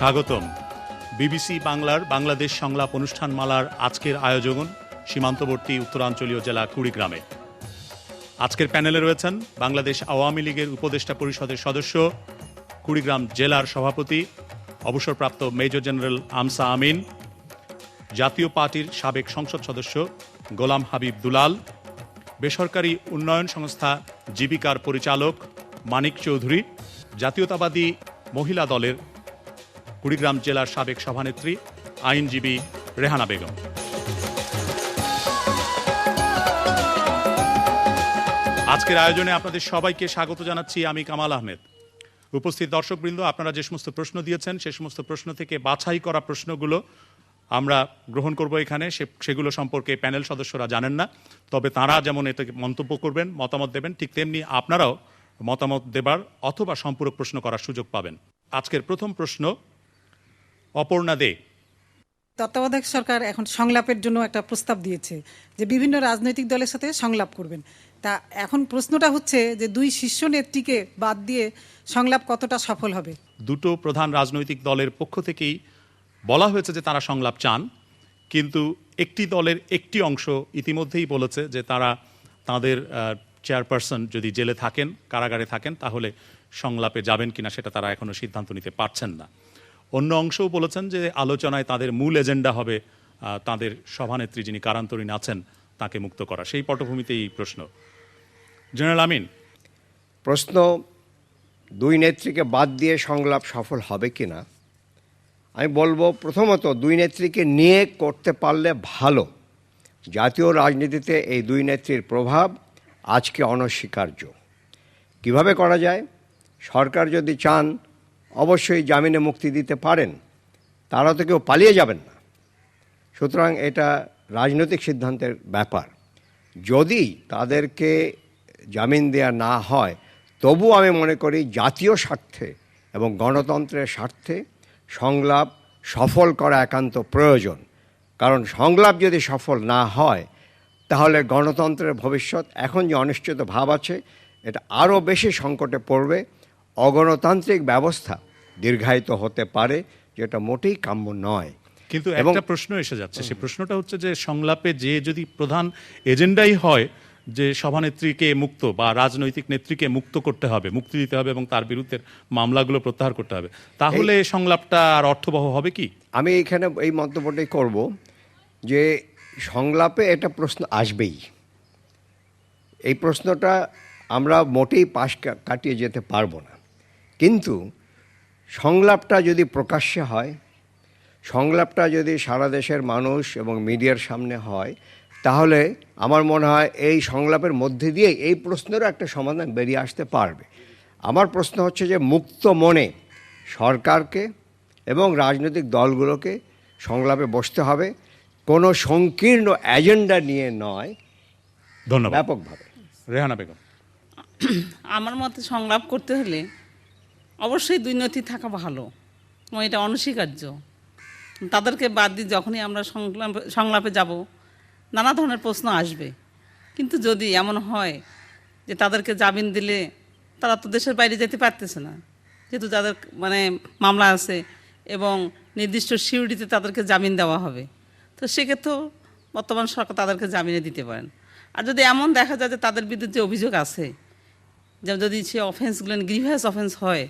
স্বাগতম। বিবিসি বাংলার বাংলাদেশ সংলাপ অনুষ্ঠানমালার আজকের আয়োজন সীমান্তবর্তী উত্তরাঞ্চলীয় জেলা কুড়িগ্রামে। আজকের প্যানেলে রয়েছেন বাংলাদেশ আওয়ামী লীগের উপদেষ্টা পরিষদের সদস্য, কুড়িগ্রাম জেলার সভাপতি অবসরপ্রাপ্ত মেজর জেনারেল আমসা আমিন, জাতীয় পার্টির সাবেক সংসদ সদস্য গোলাম হাবিব দুলাল, বেসরকারি উন্নয়ন সংস্থা জীবিকার পরিচালক মানিক চৌধুরী, জাতীয়তাবাদী মহিলা দলের কুড়িগ্রাম জেলার সাবেক সভানেত্রী আইনজীবী রেহানা বেগম। আজকের আয়োজনে আপনাদের সবাইকে স্বাগত জানাচ্ছি আমি কামাল আহমেদ। উপস্থিত দর্শকবৃন্দ, আপনারা যে সমস্ত প্রশ্ন দিয়েছেন সে সমস্ত প্রশ্ন থেকে বাছাই করা প্রশ্নগুলো আমরা গ্রহণ করব এখানে। সেগুলো সম্পর্কে প্যানেল সদস্যরা জানেন না, তবে তারা যেমন এটাকে মন্তব্য করবেন, মতামত দেবেন, ঠিক তেমনি আপনারাও মতামত দেবার অথবা সম্পূরক প্রশ্ন করার সুযোগ পাবেন। আজকের প্রথম প্রশ্ন অপর্ণা দে। তত্ত্বাবধায়ক সরকার এখন সংলাপের জন্য একটা প্রস্তাব দিয়েছে যে বিভিন্ন রাজনৈতিক দলের সাথে সংলাপ করবেন। তা এখন প্রশ্নটা হচ্ছে যে দুই শীর্ষ নেত্রীকে বাদ দিয়ে সংলাপ কতটা সফল হবে? দুটো প্রধান রাজনৈতিক দলের পক্ষ থেকেই বলা হয়েছে যে তারা সংলাপ চান, কিন্তু একটি দলের একটি অংশ ইতিমধ্যেই বলেছে যে তারা তাদের চেয়ারপারসন যদি জেলে থাকেন, কারাগারে থাকেন, তাহলে সংলাপে যাবেন কিনা সেটা তারা এখনো সিদ্ধান্ত নিতে পারছেন না। অন্য অংশও বলেছেন যে আলোচনায় তাদের মূল এজেন্ডা হবে তাদের সভানেত্রী যিনি কারান্তরীণ আছেন তাকে মুক্ত করা। সেই পটভূমিতে এই প্রশ্ন। জেনারেল আমিন, প্রশ্ন দুই নেত্রীকে বাদ দিয়ে সংলাপ সফল হবে কিনা। আমি বলবো, প্রথমত দুই নেত্রীকে নিয়ে করতে পারলে ভালো। জাতীয় রাজনীতিতে এই দুই নেত্রীর প্রভাব আজকে অনস্বীকার্য। কিভাবে করা যায়? সরকার যদি চান অবশ্যই জামিনে মুক্তি দিতে পারেন, তারা তো কেউ পালিয়ে যাবেন না। সুতরাং এটা রাজনৈতিক সিদ্ধান্তের ব্যাপার। যদি তাদেরকে জামিন দেয়া না হয়, তবু আমি মনে করি জাতীয় স্বার্থে এবং গণতন্ত্রের স্বার্থে সংলাপ সফল করা একান্ত প্রয়োজন। কারণ সংলাপ যদি সফল না হয়, তাহলে গণতন্ত্রের ভবিষ্যৎ, এখন যে অনিশ্চিত ভাব আছে, এটা আরও বেশি সংকটে পড়বে। অগণতান্ত্রিক ব্যবস্থা দীর্ঘায়িত হতে পারে, যেটা মোটেই কাম্য নয়। কিন্তু একটা প্রশ্ন এসে যাচ্ছে, সেই প্রশ্নটা হচ্ছে যে সংলাপে যে যদি প্রধান এজেন্ডাই হয় যে সভানেত্রীকে মুক্ত বা রাজনৈতিক নেত্রীকে মুক্ত করতে হবে, মুক্তি দিতে হবে এবং তার বিরুদ্ধে মামলাগুলো প্রত্যাহার করতে হবে, তাহলে সংলাপটা আর অর্থবহ হবে কি? আমি এখানে এই মন্তব্যটাই করব যে সংলাপে এটা প্রশ্ন আসবেই। এই প্রশ্নটা আমরা মোটেই পাশ কাটিয়ে যেতে পারবো না। কিন্তু সংলাপটা যদি প্রকাশ্যে হয়, সংলাপটা যদি সারা দেশের মানুষ এবং মিডিয়ার সামনে হয়, তাহলে আমার মনে হয় এই সংলাপের মধ্যে দিয়ে এই প্রশ্নেরও একটা সমাধান বেরিয়ে আসতে পারবে। আমার প্রশ্ন হচ্ছে যে মুক্ত মনে সরকারকে এবং রাজনৈতিক দলগুলোকে সংলাপে বসতে হবে, কোনো সংকীর্ণ এজেন্ডা নিয়ে নয়। ধন্যবাদ। ব্যাপকভাবে। রেহানা বেগম। আমার মতে সংলাপ করতে হলে অবশ্যই দুই নেত্রী থাকা ভালো, এবং এটা অনস্বীকার্য। তাদেরকে বাদ দিয়ে যখনই আমরা সংলাপে যাব, নানা ধরনের প্রশ্ন আসবে। কিন্তু যদি এমন হয় যে তাদেরকে জামিন দিলে তারা তো দেশের বাইরে যেতে পারতেছে না, যেহেতু তাদের মামলা আছে এবং নির্দিষ্ট সিউরিটিতে তাদেরকে জামিন দেওয়া হবে, তো সেক্ষেত্রেও বর্তমান সরকার তাদেরকে জামিনে দিতে পারেন। আর যদি এমন দেখা যায় যে তাদের বিরুদ্ধে যে অভিযোগ আছে, যে যদি সে অফেন্সগুলো গ্রিভিয়াস অফেন্স হয়,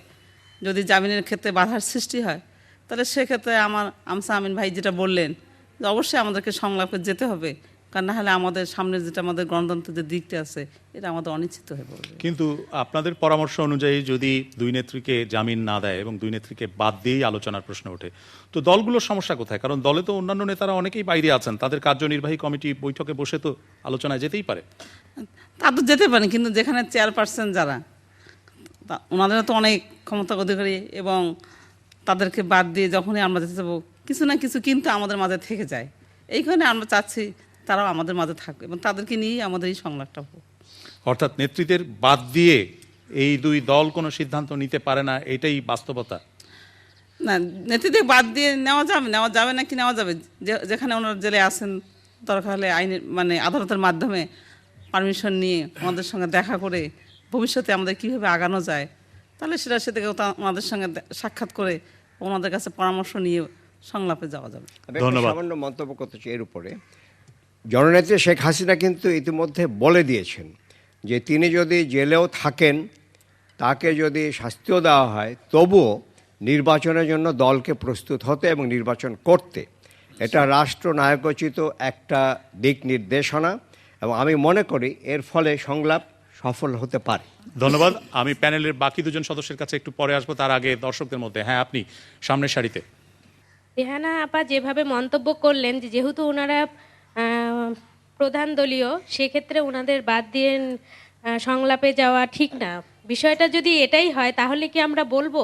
যদি জামিনের ক্ষেত্রে বাধার সৃষ্টি হয়, তাহলে সেক্ষেত্রে আমার আমসা আমিন ভাই যেটা বললেন যে অবশ্যই আমাদেরকে সংলাপে যেতে হবে, কারণ না হলে আমাদের সামনে যেটা আমাদের গণতন্ত্রের যে দিকটা আছে, এটা আমাদের অনিশ্চিত হয়ে পড়বে। কিন্তু আপনাদের পরামর্শ অনুযায়ী যদি দুই নেত্রীকে জামিন না দেয় এবং দুই নেত্রীকে বাদ দিয়েই আলোচনার প্রশ্ন ওঠে, তো দলগুলোর সমস্যা কোথায়? কারণ দলে তো অন্যান্য নেতারা অনেকেই বাইরে আছেন, তাদের কার্যনির্বাহী কমিটি বৈঠকে বসে তো আলোচনায় যেতেই পারে। তা তো যেতে পারেন, কিন্তু যেখানে চেয়ারপারসন যারা, ওনাদের তো অনেক ক্ষমতা অধিকারী, এবং তাদেরকে বাদ দিয়ে যখনই আমরা যেতে যাবো, কিছু না কিছু কিন্তু আমাদের মাঝে থেকে যায়। এইখানে আমরা চাচ্ছি তারাও আমাদের মাঝে থাকবে এবং তাদেরকে নিয়েই আমাদের এই সংলাপটা হোক। অর্থাৎ নেতৃত্বের বাদ দিয়ে এই দুই দল কোনো সিদ্ধান্ত নিতে পারে না, এটাই বাস্তবতা। না, নেতৃত্বের বাদ দিয়ে নেওয়া যাবে না কি নেওয়া যাবে, যেখানে ওনারা জেলে আসেন, দরকার হলে আইনের আদালতের মাধ্যমে পারমিশন নিয়ে আমাদের সঙ্গে দেখা করে ভবিষ্যতে আমাদের কীভাবে আগানো যায়, তাহলে সেটা আমাদের সঙ্গে সাক্ষাৎ করে ওনাদের কাছে পরামর্শ নিয়ে সংলাপে যাওয়া যাবে। আমি একটা ধন্যবাদ। সামান্য মন্তব্য করতে চাই এর উপরে। জননেত্রী শেখ হাসিনা কিন্তু ইতিমধ্যে বলে দিয়েছেন যে তিনি যদি জেলেও থাকেন, তাকে যদি শাস্তিও দেওয়া হয়, তবুও নির্বাচনের জন্য দলকে প্রস্তুত হতে এবং নির্বাচন করতে। এটা রাষ্ট্রনায়কোচিত একটা দিক নির্দেশনা এবং আমি মনে করি এর ফলে সংলাপ সফল হতে পারে। ধন্যবাদ। আমি প্যানেলের বাকি দুজন সদস্যের কাছে একটু পরে আসবো, তার আগে দর্শকদের মধ্যে, হ্যাঁ আপনি সামনের সারিতে। রেহানা আপা যেভাবে মন্তব্য করলেন যে যেহেতু ওনারা প্রধান দলীয়, সেক্ষেত্রে ওনাদের বাদ দিয়ে সংলাপে যাওয়া ঠিক না। বিষয়টা যদি এটাই হয় তাহলে কি আমরা বলবো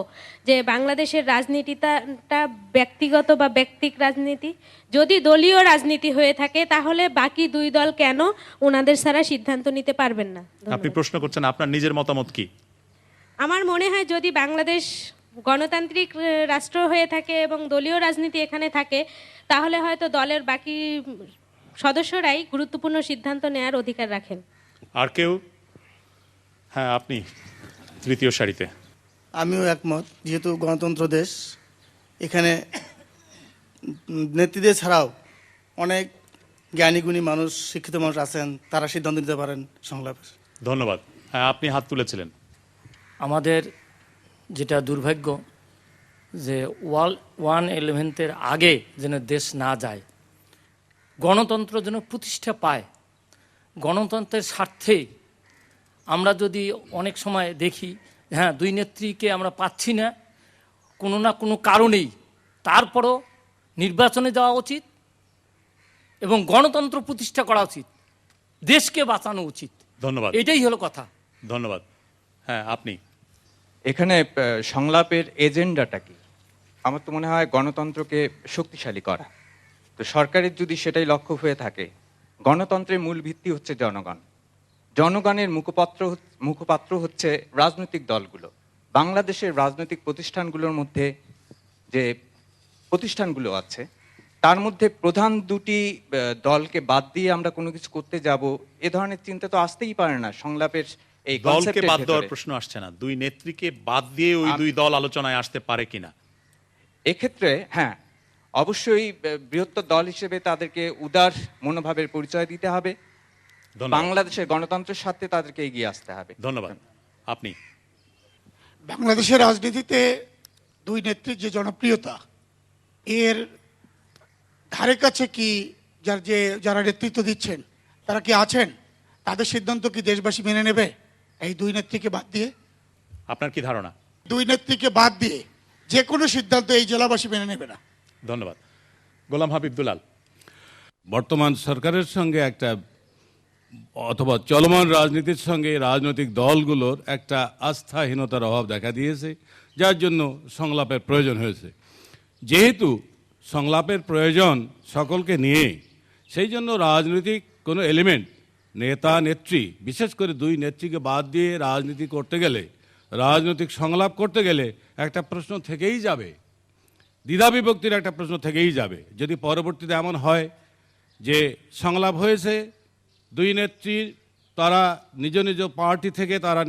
যে বাংলাদেশের রাজনীতিটা ব্যক্তিগত বা ব্যক্তিক রাজনীতি? যদি দলীয় রাজনীতি হয়ে থাকে তাহলে বাকি দুই দল কেন ওনাদের ছাড়া সিদ্ধান্ত নিতে পারবেন না? আপনি প্রশ্ন করছেন, আপনার নিজের মতামত কি? আমার মনে হয় যদি বাংলাদেশ গণতান্ত্রিক রাষ্ট্র হয়ে থাকে এবং দলীয় রাজনীতি এখানে থাকে, তাহলে হয়তো দলের বাকি সদস্যরাই গুরুত্বপূর্ণ সিদ্ধান্ত নেওয়ার অধিকার রাখেন। আর কেউ? হ্যাঁ আপনি তৃতীয় সারিতে। আমিও একমত। যেহেতু গণতন্ত্র দেশ, এখানে নেত্রীদের ছাড়াও অনেক জ্ঞানীগুণী মানুষ, শিক্ষিত মানুষ আছেন, তারা সিদ্ধান্ত নিতে পারেন সংলাপের। ধন্যবাদ। হ্যাঁ আপনি হাত তুলেছিলেন। আমাদের যেটা দুর্ভাগ্য যে 1/11 আগে যেন দেশ না যায়, গণতন্ত্র যেন প্রতিষ্ঠা পায়। গণতন্ত্রের স্বার্থে আমরা যদি অনেক সময় দেখি হ্যাঁ দুই নেত্রীকে আমরা পাচ্ছি না কোনো না কোনো কারণেই, তারপরও নির্বাচনে যাওয়া উচিত এবং গণতন্ত্র প্রতিষ্ঠা করা উচিত, দেশকে বাঁচানো উচিত। ধন্যবাদ। এটাই হলো কথা। ধন্যবাদ। হ্যাঁ আপনি। এখানে সংলাপের এজেন্ডাটা কি? আমার তো মনে হয় গণতন্ত্রকে শক্তিশালী করা। তো সরকারের যদি সেটাই লক্ষ্য হয়ে থাকে, গণতন্ত্রের মূল ভিত্তি হচ্ছে জনগণ। জনগণের মুখপাত্র হচ্ছে রাজনৈতিক দলগুলো। বাংলাদেশের রাজনৈতিক প্রতিষ্ঠানগুলোর মধ্যে যে প্রতিষ্ঠানগুলো আছে, তার মধ্যে প্রধান দুটি দলকে বাদ দিয়ে আমরা কোনো কিছু করতে যাব, এ ধরনের চিন্তা তো আসতেই পারে না সংলাপের এই দলকে কনসেপ্টের বাদ দেওয়ার ভেতরে। প্রশ্ন আসছে না, দুই নেত্রীকে বাদ দিয়ে ওই দুই দল আলোচনায় আসতে পারে কিনা? এক্ষেত্রে হ্যাঁ, অবশ্যই বৃহত্তর দল হিসেবে তাদেরকে উদার মনোভাবের পরিচয় দিতে হবে। ধন্যবাদ। বাংলাদেশের গণতন্ত্রের সাথে তাদেরকে এগিয়ে আসতে হবে। ধন্যবাদ। আপনি। বাংলাদেশের রাজনীতিতে দুই নেত্রীর যে জনপ্রিয়তা, এর ধারে কাছে কি যারা নেতৃত্ব দিচ্ছেন তারা কি আছেন? তাদের সিদ্ধান্ত কি দেশবাসী মেনে নেবে এই দুই নেত্রীকে বাদ দিয়ে? আপনার কি ধারণা? দুই নেত্রীকে বাদ দিয়ে যে কোনো সিদ্ধান্ত এই জেলাবাসী মেনে নেবে না। ধন্যবাদ। গোলাম হাবিব দুলাল। বর্তমান সরকারের সঙ্গে একটা অথবা চলমান রাজনীতির সঙ্গে রাজনৈতিক দলগুলোর একটা আস্থাহীনতার অভাব দেখা দিয়েছে, যার জন্য সংলাপের প্রয়োজন হয়েছে। যেহেতু সংলাপের প্রয়োজন সকলকে নিয়ে, সেই জন্য রাজনৈতিক কোনো এলিমেন্ট, নেতা নেত্রী, বিশেষ করে দুই নেত্রীকে বাদ দিয়ে রাজনীতি করতে গেলে, রাজনৈতিক সংলাপ করতে গেলে একটা প্রশ্ন থেকেই যাবে, দ্বিধাবিভক্তির একটা প্রশ্ন থেকেই যাবে। যদি পরবর্তীতে এমন হয় যে সংলাপ হয়েছে, দুই নেত্রীর তারা নিজ নিজ পার্টি থেকে তারা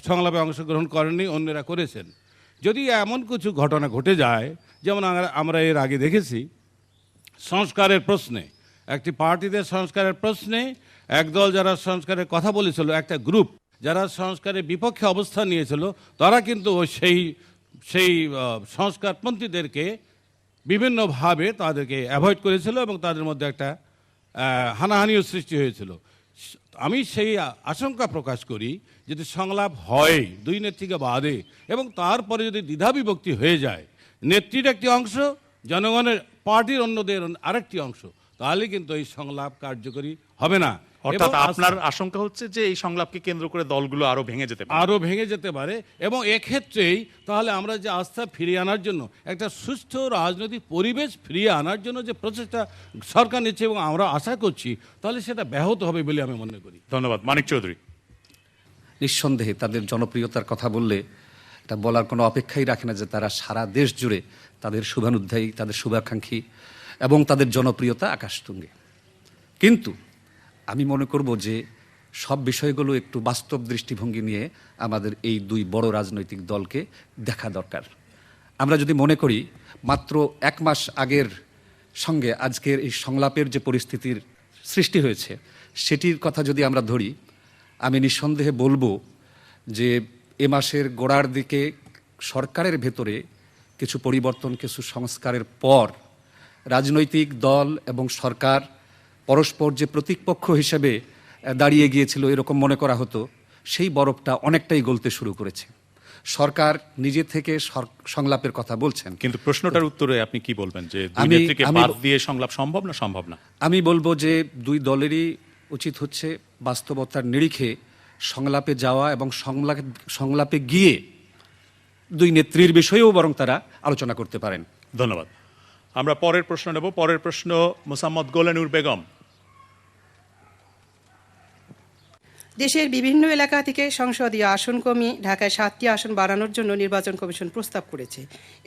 সংলাপে অংশগ্রহণ করেননি, অন্যরা করেছেন, যদি এমন কিছু ঘটনা ঘটে যায়, যেমন আমরা এর আগে দেখেছি সংস্কারের প্রশ্নে, একটি পার্টিতে সংস্কারের প্রশ্নে একদল যারা সংস্কারের কথা বলেছিল, একটা গ্রুপ যারা সংস্কারের বিপক্ষে অবস্থান নিয়েছিল, তারা কিন্তু সেই সংস্কারপন্থীদেরকে বিভিন্নভাবে তাদেরকে অ্যাভয়েড করেছিল এবং তাদের মধ্যে একটা হানাহানিও সৃষ্টি হয়েছিল। আমি সেই আশঙ্কা প্রকাশ করি যদি সংলাপ হয় দুই নেত্রীকে বাদে এবং তারপরে যদি দ্বিধাবিভক্তি হয়ে যায়, নেত্রীর একটি অংশ, জনগণের পার্টির অন্যদের আরেকটি অংশ, তাহলে কিন্তু এই সংলাপ কার্যকরী হবে না। অর্থাৎ আপনার আশঙ্কা হচ্ছে যে এই সংলাপকে কেন্দ্র করে দলগুলো আরো ভেঙে যেতে পারে এবং এক্ষেত্রেই তাহলে আমরা যে আস্থা ফিরিয়ে আনার জন্য, একটা সুস্থ রাজনৈতিক পরিবেশ ফিরিয়ে আনার জন্য যে প্রচেষ্টা সরকার নিচ্ছে এবং আমরা আশা করছি, তাহলে সেটা ব্যাহত হবে বলে আমি মনে করি। ধন্যবাদ। মানিক চৌধুরী। নিঃসন্দেহে তাদের জনপ্রিয়তার কথা বললে এটা বলার কোনো অপেক্ষাই রাখে না যে তারা সারা দেশ জুড়ে তাদের শুভানুধ্যায়ী, তাদের শুভাকাঙ্ক্ষী এবং তাদের জনপ্রিয়তা আকাশতুঙ্গে। কিন্তু আমি মনে করব যে সব বিষয়গুলো একটু বাস্তব দৃষ্টিভঙ্গি নিয়ে আমাদের এই দুই বড় রাজনৈতিক দলকে দেখা দরকার। আমরা যদি মনে করি মাত্র 1 মাস আগের সঙ্গে আজকের এই সংলাপের যে পরিস্থিতির সৃষ্টি হয়েছে সেটির কথা যদি আমরা ধরি, আমি নিঃসন্দেহে বলবো যে এ মাসের গোড়ার দিকে সরকারের ভেতরে কিছু পরিবর্তন, কিছু সংস্কারের পর রাজনৈতিক দল এবং সরকার পরস্পর যে প্রতিপক্ষ হিসেবে দাঁড়িয়ে গিয়েছিল এরকম মনে করা হতো, সেই বরফটা অনেকটাই গলতে শুরু করেছে। সরকার নিজে থেকে সংলাপের কথা বলছেন, কিন্তু প্রশ্নটার উত্তরে আপনি কি বলবেন যে দুই আমি- নেত্রীকে আমি- বাদ দিয়ে সংলাপ সম্ভব না সম্ভব না? আমি বলবো যে দুই দলেরই উচিত হচ্ছে বাস্তবতার নিরিখে সংলাপে যাওয়া এবং সংলাপে গিয়ে দুই নেত্রীর বিষয়েও বরং তারা আলোচনা করতে পারেন। ধন্যবাদ। আমরা পরের প্রশ্ন নেব। পরের প্রশ্ন মোসাম্মদ গোলেনুর বেগম। দেশের বিভিন্ন এলাকা থেকে সংসদীয় আসন কমিয়ে ঢাকায় 7টি আসন বাড়ানোর জন্য নির্বাচন কমিশন প্রস্তাব করেছে,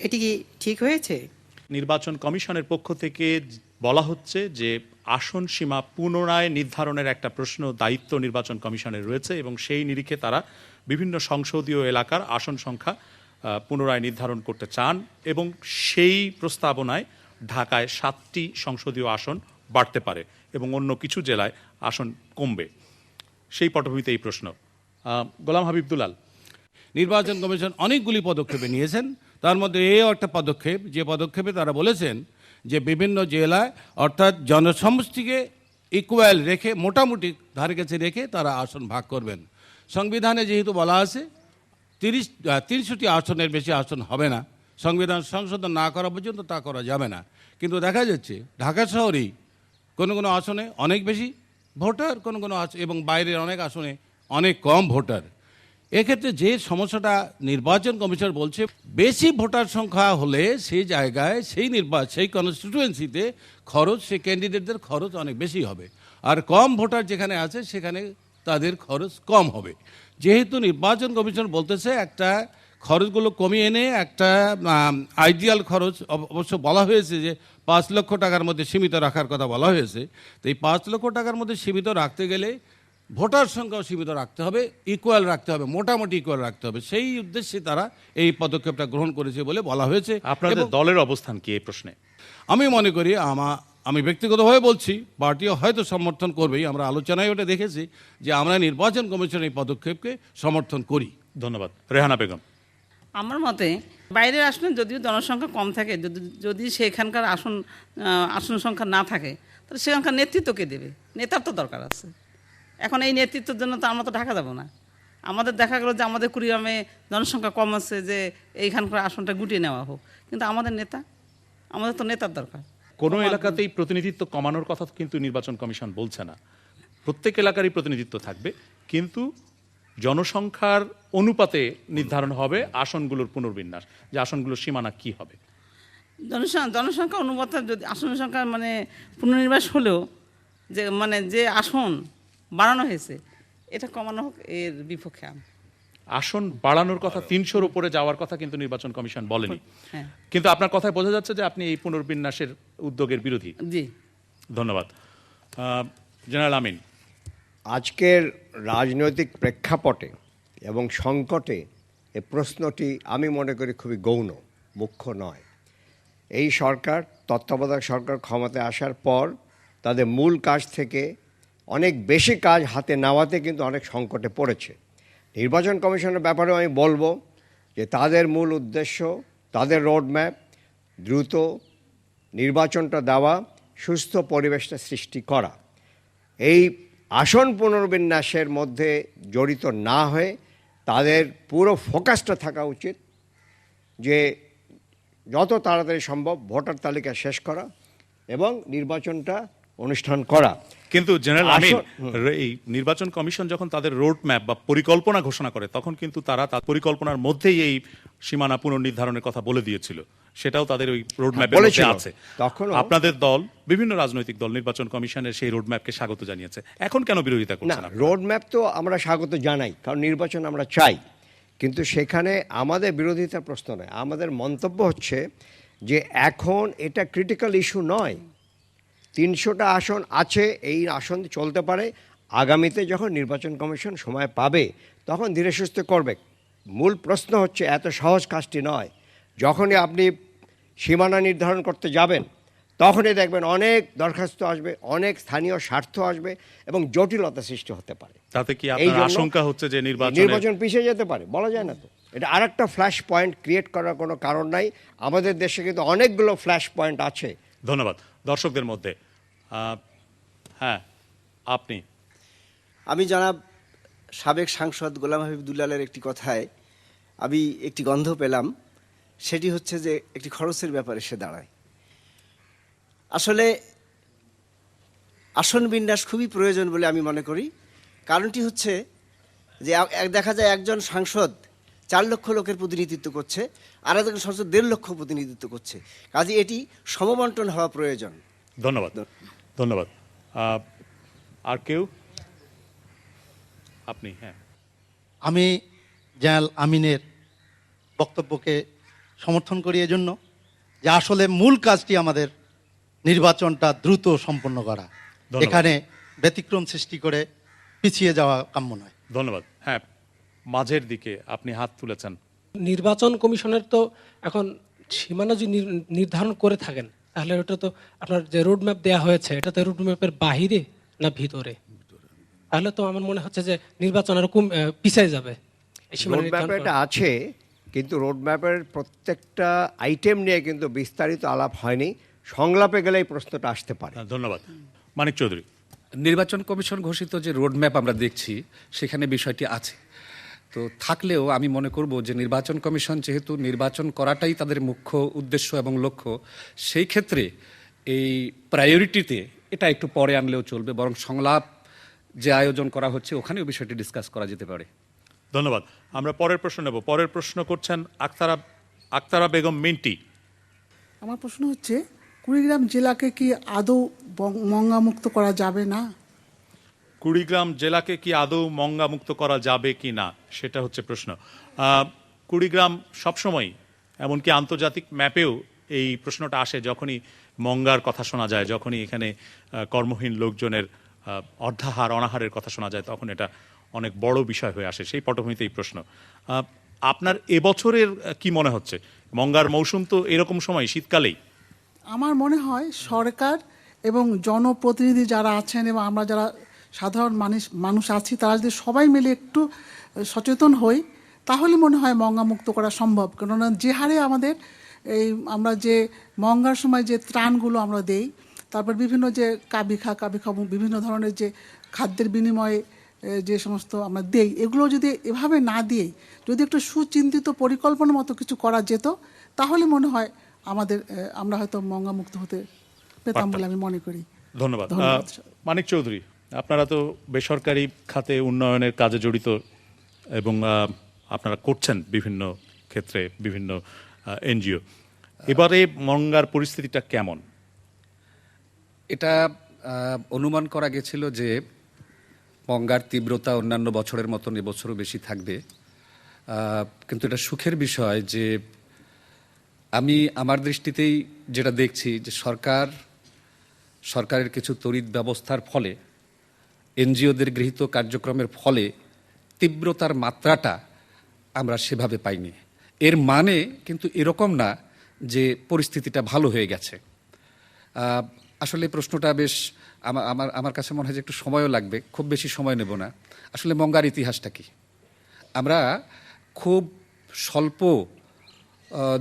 এটি কি ঠিক হয়েছে? নির্বাচন কমিশনের পক্ষ থেকে বলা হচ্ছে যে আসন সীমা পুনরায় নির্ধারণের একটা প্রশ্ন দায়িত্ব নির্বাচন কমিশনের রয়েছে এবং সেই নিরিখে তারা বিভিন্ন সংসদীয় এলাকার আসন সংখ্যা পুনরায় নির্ধারণ করতে চান এবং সেই প্রস্তাবনায় ঢাকায় 7টি সংসদীয় আসন বাড়তে পারে এবং অন্য কিছু জেলায় আসন কমবে। সেই পটভূমিতে এই প্রশ্ন। গোলাম হাবিব দুলাল। নির্বাচন কমিশন অনেকগুলি পদক্ষেপে নিয়েছেন, তার মধ্যে এও একটা পদক্ষেপ, যে পদক্ষেপে তারা বলেছেন যে বিভিন্ন জেলায় অর্থাৎ জনসমষ্টিকে ইকুয়াল রেখে, মোটামুটি ধারে কাছে রেখে তারা আসন ভাগ করবেন। সংবিধানে যেহেতু বলা আছে 300টি আসনের বেশি আসন হবে না, সংবিধান সংশোধন না করা পর্যন্ত তা করা যাবে না। কিন্তু দেখা যাচ্ছে ঢাকা শহরেই কোনো কোনো আসনে অনেক বেশি ভোটার, কোনো কোনো এবং বাইরের অনেক আসনে অনেক কম ভোটার। এক্ষেত্রে যে সমস্যাটা নির্বাচন কমিশন বলছে, বেশি ভোটার সংখ্যা হলে সেই জায়গায় সেই কনস্টিটুয়েন্সিতে খরচ, সেই ক্যান্ডিডেটদের খরচ অনেক বেশি হবে, আর কম ভোটার যেখানে আছে সেখানে তাদের খরচ কম হবে। যেহেতু নির্বাচন কমিশন বলতেছে একটা খরচগুলো কমিয়ে এনে একটা আইডিয়াল খরচ, অবশ্য বলা হয়েছে যে 5 লক্ষ টাকার মধ্যে সীমিত রাখার কথা বলা হয়েছে। তো এই 5 লক্ষ টাকার মধ্যে সীমিত রাখতে গেলে ভোটার সংখ্যাও সীমিত রাখতে হবে, ইকুয়াল রাখতে হবে, মোটামুটি ইকুয়াল রাখতে হবে। সেই উদ্দেশ্যে তারা এই পদক্ষেপটা গ্রহণ করেছে বলে বলা হয়েছে। আপনাদের দলের অবস্থান কি এই প্রশ্নে? আমি মনে করি, আমি ব্যক্তিগতভাবে বলছি, পার্টিও হয়তো সমর্থন করবেই। আমরা আলোচনায় ওটা দেখেছি যে আমরা নির্বাচন কমিশনের এই পদক্ষেপকে সমর্থন করি। ধন্যবাদ। রেহানা বেগম। আমার মতে বাইরের আসনে যদিও জনসংখ্যা কম থাকে, যদি সেখানকার আসন সংখ্যা না থাকে তাহলে সেখানকার নেতৃত্বকে দেবে, নেতার তো দরকার আছে। এখন এই নেতৃত্বের জন্য তো আমরা তো ঢাকা যাব না। আমাদের দেখা গেল যে আমাদের কুড়িগ্রামে জনসংখ্যা কম আছে, যে এইখানকার আসনটা গুটিয়ে নেওয়া হোক, কিন্তু আমাদের তো নেতার দরকার। কোনো এলাকাতেই প্রতিনিধিত্ব কমানোর কথা কিন্তু নির্বাচন কমিশন বলছে না। প্রত্যেক এলাকারই প্রতিনিধিত্ব থাকবে, কিন্তু জনসংখ্যার অনুপাতে নির্ধারণ হবে আসনগুলোর পুনর্বিন্যাস, যে আসনগুলোর সীমানা কি হবে। জনসংখ্যা অনুপাতে যদি আসন সংখ্যা পুনর্নির্বাস হলেও যে আসন বাড়ানো হয়েছে এটা কমানো হোক, এর বিপক্ষে আমি। আসন বাড়ানোর কথা, 300-র উপরে যাওয়ার কথা কিন্তু নির্বাচন কমিশন বলেনি। হ্যাঁ। কিন্তু আপনার কথায় বোঝা যাচ্ছে যে আপনি এই পুনর্বিন্যাসের উদ্যোগের বিরোধী। জি, ধন্যবাদ। জেনারেল আমিন। আজকের রাজনৈতিক প্রেক্ষাপটে এবং সংকটে এই প্রশ্নটি আমি মনে করি খুবই গৌণ, মুখ্য নয়। এই সরকার, তত্ত্বাবধায়ক সরকার ক্ষমতায় আসার পর তাদের মূল কাজ থেকে অনেক বেশি কাজ হাতে নেওয়াতে কিন্তু অনেক সংকটে পড়েছে। নির্বাচন কমিশনের ব্যাপারেও আমি বলবো যে তাদের মূল উদ্দেশ্য, তাদের রোডম্যাপ দ্রুত নির্বাচনটা দেওয়া, সুস্থ পরিবেশটা সৃষ্টি করা। এই আসন পুনর্বিন্যাসের মধ্যে জড়িত না হয়ে তাদের পুরো ফোকাসটা থাকা উচিত যে যত তাড়াতাড়ি সম্ভব ভোটার তালিকা শেষ করা এবং নির্বাচনটা অনুষ্ঠান করা। কিন্তু জেনারেল আমিন, এই নির্বাচন কমিশন যখন তাদের রোড ম্যাপ বা পরিকল্পনা ঘোষণা করে তখন কিন্তু তারা তার পরিকল্পনার মধ্যেই এই সীমানা পুনর্নির্ধারণের কথা বলে দিয়েছিল, সেটাও তাদের ওই রোড ম্যাপের মধ্যে আছে। তখন আপনাদের দল, বিভিন্ন রাজনৈতিক দল নির্বাচন কমিশনের সেই রোড ম্যাপকে স্বাগত জানিয়েছে, এখন কেন বিরোধিতা করছেন? না, রোড ম্যাপ তো আমরা স্বাগত জানাই, কারণ নির্বাচন আমরা চাই, কিন্তু সেখানে আমাদের বিরোধিতার প্রশ্ন নয়। আমাদের মন্তব্য হচ্ছে যে এখন এটা ক্রিটিক্যাল ইস্যু নয়। 300টা আসন আছে, এই আসন চলতে পারে। আগামীতে যখন নির্বাচন কমিশন সময় পাবে তখন ধীরে সুস্থে করবে। মূল প্রশ্ন হচ্ছে এত সহজ কাজটি নয়। যখনই আপনি সীমানা নির্ধারণ করতে যাবেন তখনই দেখবেন অনেক দরখাস্ত আসবে, অনেক স্থানীয় স্বার্থ আসবে এবং জটিলতা সৃষ্টি হতে পারে। তাতে কি এই আপনার জন্য আশঙ্কা হচ্ছে যে নির্বাচন পিছিয়ে যেতে পারে? বলা যায় না তো। এটা আরেকটা ফ্ল্যাশ পয়েন্ট ক্রিয়েট করার কোনো কারণ নাই। আমাদের দেশে কিন্তু অনেকগুলো ফ্ল্যাশ পয়েন্ট আছে। ধন্যবাদ। দর্শকদের মধ্যে হ্যাঁ, আপনি। আমি জনাব সাবেক সাংসদ গোলাম হাবিব দুলালের একটি কথায় আমি একটি গন্ধ পেলাম, সেটি হচ্ছে যে একটি খরচের ব্যাপারে সে দাঁড়ায়। আসলে আসন বিন্যাস খুবই প্রয়োজন বলে আমি মনে করি। কারণটি হচ্ছে যে দেখা যায় একজন সাংসদ 4 লক্ষ লোকের প্রতিনিধিত্ব করছে, আর একজন সাংসদ 1.5 লক্ষ প্রতিনিধিত্ব করছে। কাজে এটি সমবন্টন হওয়া প্রয়োজন। ধন্যবাদ। ধন্যবাদ। আর কেউ? আপনি। হ্যাঁ, আমি জেনারেল আমিনের বক্তব্যকে সমর্থন করি এজন্য যে আসলে মূল কাজটি আমাদের নির্বাচনটা দ্রুত সম্পন্ন করা, এখানে ব্যতিক্রম সৃষ্টি করে পিছিয়ে যাওয়া কাম্য নয়। ধন্যবাদ। হ্যাঁ, মাঝের দিকে আপনি হাত তুলেছেন। নির্বাচন কমিশনের তো এখন সীমানা যদি নির্ধারণ করে থাকেন, তাহলে ওটা তো আপনার যে রোডম্যাপ দেওয়া হয়েছে, এটা তো রোডম্যাপের বাহিরে না ভিতরে? তাহলে তো আমার মনে হচ্ছে যে নির্বাচন আরো পিছিয়ে যাবে। রোডম্যাপে এটা আছে, কিন্তু রোডম্যাপের প্রত্যেকটা আইটেম নিয়ে কিন্তু বিস্তারিত আলাপ হয়নি। সংলাপে গেলে এই প্রশ্নটা আসতে পারে। ধন্যবাদ। মানিক চৌধুরী। নির্বাচন কমিশন ঘোষিত যে রোডম্যাপ আমরা দেখছি, সেখানে বিষয়টি আছে। তো থাকলেও আমি মনে করব যে নির্বাচন কমিশন যেহেতু নির্বাচন করাটাই তাদের মুখ্য উদ্দেশ্য এবং লক্ষ্য, সেই ক্ষেত্রে এই প্রায়োরিটিতে এটা একটু পরে আনলেও চলবে, বরং সংলাপ যে আয়োজন করা হচ্ছে ওখানেও বিষয়টি ডিসকাস করা যেতে পারে। ধন্যবাদ। আমরা পরের প্রশ্ন নেব। পরের প্রশ্ন করছেন আক্তারা বেগম মিন্টি। আমার প্রশ্ন হচ্ছে, কুড়িগ্রাম জেলাকে কি আদৌ মঙ্গামুক্ত করা যাবে না? কুড়িগ্রাম জেলাকে কি আদৌ মঙ্গামুক্ত করা যাবে কি না, সেটা হচ্ছে প্রশ্ন। কুড়িগ্রাম সবসময়, এমনকি আন্তর্জাতিক ম্যাপেও এই প্রশ্নটা আসে যখনই মঙ্গার কথা শোনা যায়, যখনই এখানে কর্মহীন লোকজনের অর্ধাহার অনাহারের কথা শোনা যায়, তখন এটা অনেক বড় বিষয় হয়ে আসে। সেই পটভূমিতে এই প্রশ্ন। আপনার এবছরের কি মনে হচ্ছে? মঙ্গার মৌসুম তো এরকম সময়, শীতকালেই। আমার মনে হয় সরকার এবং জনপ্রতিনিধি যারা আছেন এবং আমরা যারা সাধারণ মানুষ আছি, তারা যদি সবাই মিলে একটু সচেতন হই, তাহলে মনে হয় মঙ্গামুক্ত করা সম্ভব। কেননা যে হারে আমাদের আমরা যে মঙ্গার সময় যে ত্রাণগুলো আমরা দেই, তারপর বিভিন্ন যে কাবিখা বিভিন্ন ধরনের যে খাদ্যের বিনিময়ে যে সমস্ত আমরা দেই, এগুলো যদি এভাবে না দিয়ে যদি একটু সুচিন্তিত পরিকল্পনা মতো কিছু করা যেত, তাহলে মনে হয় আমরা হয়তো মঙ্গামুক্ত হতে পেতাম বলে আমি মনে করি। ধন্যবাদ। মানিক চৌধুরী, আপনারা তো বেসরকারি খাতে উন্নয়নের কাজে জড়িত এবং আপনারা করছেন বিভিন্ন ক্ষেত্রে, বিভিন্ন এনজিও। এবারে মঙ্গার পরিস্থিতিটা কেমন? এটা অনুমান করা গেছিল যে মঙ্গার তীব্রতা অন্যান্য বছরের মতন এবছরও বেশি থাকবে, কিন্তু এটা সুখের বিষয় যে আমি আমার দৃষ্টিতেই যেটা দেখছি যে সরকারের কিছু তড়িৎ ব্যবস্থার ফলে, এনজিওদের গৃহীত কার্যক্রমের ফলে তীব্রতার মাত্রাটা আমরা সেভাবে পাইনি। এর মানে কিন্তু এরকম না যে পরিস্থিতিটা ভালো হয়ে গেছে। আসলে প্রশ্নটা বেশ আমার কাছে মনে হয় যে একটু সময়ও লাগবে, খুব বেশি সময় নেব না। আসলে মঙ্গার ইতিহাসটা কি, আমরা খুব স্বল্প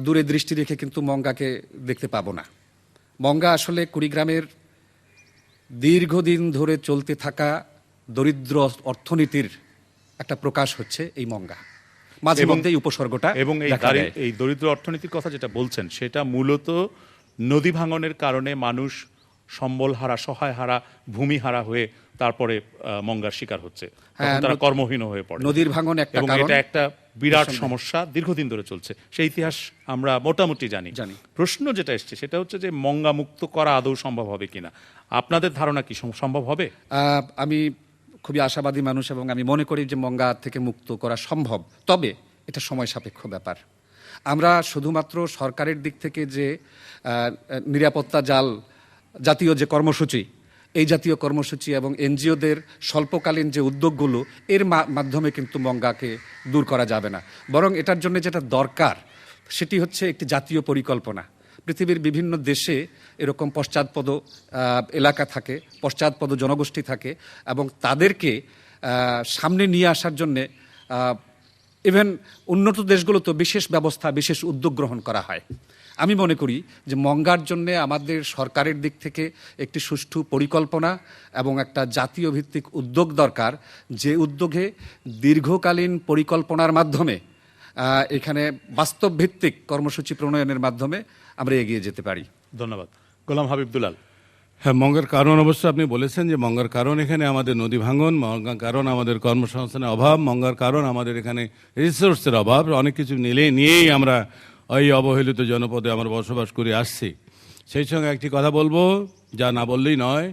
দূরে দৃষ্টি রেখে কিন্তু মঙ্গাকে দেখতে পাবো না। মঙ্গা আসলে কুড়িগ্রামের দীর্ঘদিন ধরে চলতে থাকা দরিদ্র অর্থনীতির একটা প্রকাশ হচ্ছে এই মঙ্গা। মাঝে মধ্যে এই উপসর্গটা এবং এই দরিদ্র অর্থনীতির কথা যেটা বলছেন, সেটা মূলত নদী ভাঙনের কারণে মানুষ সম্বল হারা, সহায় হারা, ভূমি হারা হয়ে তারপরে মঙ্গার শিকার হচ্ছে, তারা কর্মহীন হয়ে পড়ে। নদীর ভাঙন একটা কারণ, এটা একটা বিরাট সমস্যা, দীর্ঘদিন ধরে চলছে। সেই ইতিহাস আমরা মোটামুটি জানি। প্রশ্ন যেটা এসছে সেটা হচ্ছে যে মঙ্গা মুক্ত করা আদৌ সম্ভব হবে কিনা। আপনাদের ধারণা কি সম্ভব হবে? আমি খুবই আশাবাদী মানুষ এবং আমি মনে করি যে মঙ্গা থেকে মুক্ত করা সম্ভব, তবে এটা সময় সাপেক্ষ ব্যাপার। আমরা শুধুমাত্র সরকারের দিক থেকে যে নিরাপত্তা জাতীয় যে কর্মসূচি, এই জাতীয় কর্মসূচি এবং এনজিওদের স্বল্পকালীন যে উদ্যোগগুলো, এর মাধ্যমে কিন্তু মঙ্গাকে দূর করা যাবে না। বরং এটার জন্য যেটা দরকার সেটি হচ্ছে একটি জাতীয় পরিকল্পনা। পৃথিবীর বিভিন্ন দেশে এরকম পশ্চাৎপদ এলাকা থাকে, পশ্চাৎপদ জনগোষ্ঠী থাকে, এবং তাদেরকে সামনে নিয়ে আসার জন্যে ইভেন উন্নত দেশগুলোতে বিশেষ ব্যবস্থা, বিশেষ উদ্যোগ গ্রহণ করা হয়। আমি মনে করি যে মঙ্গার জন্যে আমাদের সরকারের দিক থেকে একটি সুষ্ঠু পরিকল্পনা এবং একটা জাতীয় ভিত্তিক উদ্যোগ দরকার, যে উদ্যোগে দীর্ঘকালীন পরিকল্পনার মাধ্যমে এখানে বাস্তব ভিত্তিক কর্মসূচি প্রণয়নের মাধ্যমে আমরা এগিয়ে যেতে পারি। ধন্যবাদ। গোলাম হাবিব দুলাল। হ্যাঁ, মঙ্গার কারণ অবশ্য আপনি বলেছেন যে মঙ্গার কারণ এখানে আমাদের নদী ভাঙন, মঙ্গার কারণ আমাদের কর্মসংস্থানের অভাব, মঙ্গার কারণ আমাদের এখানে রিসোর্সের অভাব, অনেক কিছু নিয়েই আমরা ওই অবহেলিত জনপদে আমরা বসবাস করে আসছি। সেই সঙ্গে একটি কথা বলবো, যা না বললেই নয়,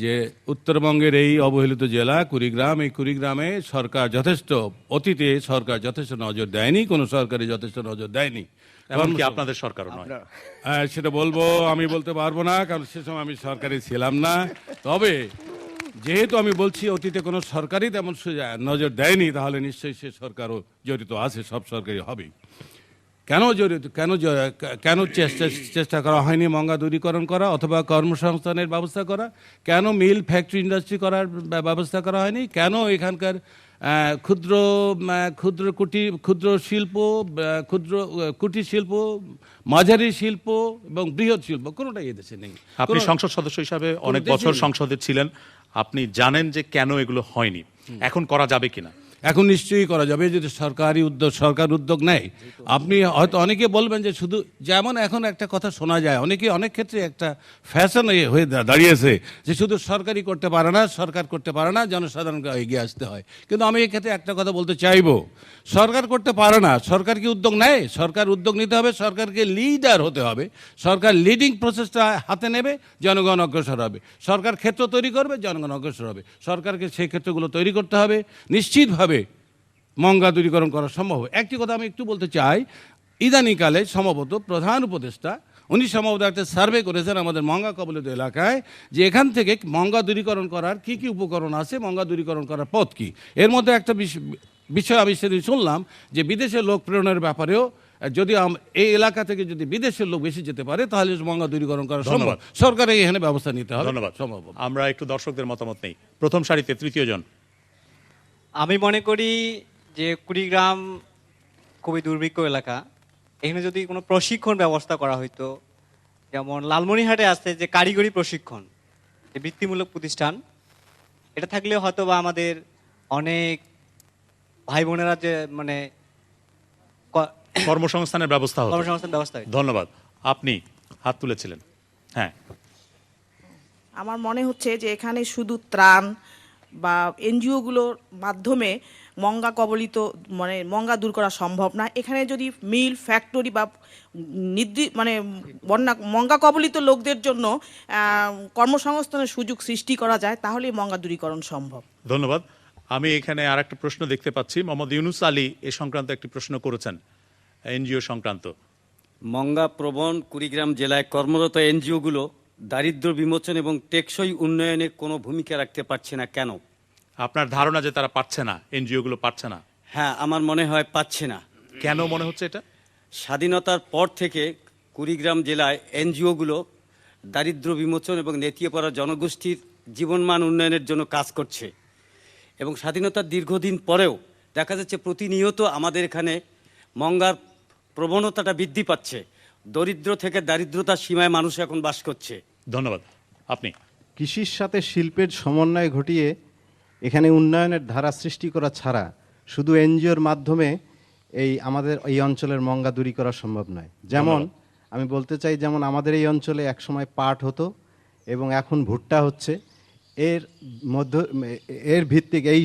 যে উত্তরবঙ্গের এই অবহেলিত জেলা কুড়িগ্রাম, এই কুড়িগ্রামে সরকার অতীতে সরকার যথেষ্ট নজর দেয়নি, কোনো সরকারই যথেষ্ট নজর দেয়নি। এমনকি আপনাদের সরকারও নয়। সেটা বলবো, আমি বলতে পারবো না, কারণ সে সময় আমি সরকারে ছিলাম না। তবে যেহেতু আমি বলছি অতীতে কোনো সরকারই তেমন নজর দেয়নি, তাহলে নিশ্চয়ই সে সরকারও জড়িত আছে, সব সরকারই হবেই। কেন চেষ্টা করা হয়নি মঙ্গা দূরীকরণ করা অথবা কর্মসংস্থানের ব্যবস্থা করা? কেন মিল ফ্যাক্টরি ইন্ডাস্ট্রি করার ব্যবস্থা করা হয়নি? কেন এখানকার ক্ষুদ্র শিল্প, কুটির শিল্প, মাঝারি শিল্প এবং বৃহৎ শিল্প কোনোটাই এদেশে নেই? আপনি সংসদ সদস্য হিসাবে অনেক বছর সংসদে ছিলেন, আপনি জানেন যে কেন এগুলো হয়নি। এখন করা যাবে কিনা? এখন নিশ্চয়ই করা যাবে যদি সরকার উদ্যোগ নেয়। আপনি হয়তো অনেকে বলবেন যে শুধু, যেমন এখন একটা কথা শোনা যায়, অনেক ক্ষেত্রে একটা ফ্যাশন হয়ে দাঁড়িয়েছে যে শুধু সরকারই করতে পারে না, সরকার করতে পারে না, জনসাধারণকে এগিয়ে আসতে হয়। কিন্তু আমি এক্ষেত্রে একটা কথা বলতে চাইবো, সরকার করতে পারে না, সরকার কি উদ্যোগ নেয়? সরকার উদ্যোগ নিতে হবে, সরকারকে লিডার হতে হবে, সরকার লিডিং প্রসেসটা হাতে নেবে, জনগণ অগ্রসর হবে। সরকার ক্ষেত্র তৈরি করবে, জনগণ অগ্রসর হবে। সরকারকে সেই ক্ষেত্রগুলো তৈরি করতে হবে, নিশ্চিতভাবে মঙ্গা দূরীকরণ করা সম্ভব। একটি কথা আমি একটু বলতে চাই, ইদানিকালে সম্ভবত প্রধান উপদেষ্টা উনি সম্ভবত একটা সার্ভে করেছেন আমাদের মঙ্গা কবলিত এলাকায়, যে এখান থেকে মঙ্গা দূরীকরণ করার কি কি উপকরণ আছে, মঙ্গা দূরীকরণ করার পথ কি। এর মধ্যে একটা বিষয় আমি সেদিন শুনলাম যে বিদেশের লোক প্রেরণের ব্যাপারেও যদি এই এলাকা থেকে যদি বিদেশের লোক বেশি যেতে পারে তাহলে মঙ্গা দূরীকরণ করা সম্ভব। সরকারের এখানে ব্যবস্থা নিতে হবে। ধন্যবাদ। সম্ভব। আমরা একটু দর্শকদের মতামত নেই। প্রথম সারিতে তৃতীয় জন। আমি মনে করি যে কুড়িগ্রাম খুবই দুর্ভিক্ষ এলাকা, এখানে যদি কোনো প্রশিক্ষণ ব্যবস্থা করা হইতো, যেমন লালমনিরহাটে আছে যে কারিগরি প্রশিক্ষণ, যে বৃত্তিমূলক প্রতিষ্ঠান, এটা থাকলে হয়তো বা আমাদের অনেক ভাই বোনেরা যে মানে কর্মসংস্থানের ব্যবস্থা হবে। ধন্যবাদ। আপনি হাত তুলেছিলেন। হ্যাঁ, আমার মনে হচ্ছে যে এখানে শুধু ত্রাণ বা এনজিওগুলোর মাধ্যমে মঙ্গা কবলিত মানে মঙ্গা দূর করা সম্ভব না। এখানে যদি মিল ফ্যাক্টরি বা মঙ্গা কবলিত লোকদের জন্য কর্মসংস্থানের সুযোগ সৃষ্টি করা যায়, তাহলেই মঙ্গা দূরীকরণ সম্ভব। ধন্যবাদ। আমি এখানে আর একটা প্রশ্ন দেখতে পাচ্ছি, মোহাম্মদ ইউনুস আলী এ সংক্রান্ত একটি প্রশ্ন করেছেন, এনজিও সংক্রান্ত। মঙ্গা প্রবণ কুড়িগ্রাম জেলায় কর্মরত এনজিওগুলো দারিদ্র্য বিমোচন এবং টেকসই উন্নয়নে কোনো ভূমিকা রাখতে পারছে না কেন? আপনার ধারণা যে তারা পারছে না, এনজিওগুলো পারছে না? হ্যাঁ, আমার মনে হয় পাচ্ছে না। কেন মনে হচ্ছে এটা? স্বাধীনতার পর থেকে কুড়িগ্রাম জেলায় এনজিওগুলো দারিদ্র্য বিমোচন এবং নেতিয়ে জনগোষ্ঠীর জীবনমান উন্নয়নের জন্য কাজ করছে, এবং স্বাধীনতার দীর্ঘদিন পরেও দেখা যাচ্ছে প্রতিনিয়ত আমাদের এখানে মঙ্গার প্রবণতাটা বৃদ্ধি পাচ্ছে। দরিদ্র থেকে দারিদ্রতার সীমায় মানুষ এখন বাস করছে। ধন্যবাদ। আপনি? কৃষির সাথে শিল্পের সমন্বয় ঘটিয়ে এখানে উন্নয়নের ধারা সৃষ্টি করা ছাড়া শুধু এনজিওর মাধ্যমে আমাদের এই অঞ্চলের মঙ্গা দূরী করা সম্ভব নয়। যেমন আমি বলতে চাই, যেমন আমাদের এই অঞ্চলে একসময় পাট হতো এবং এখন ভুট্টা হচ্ছে। এর ভিত্তিক এই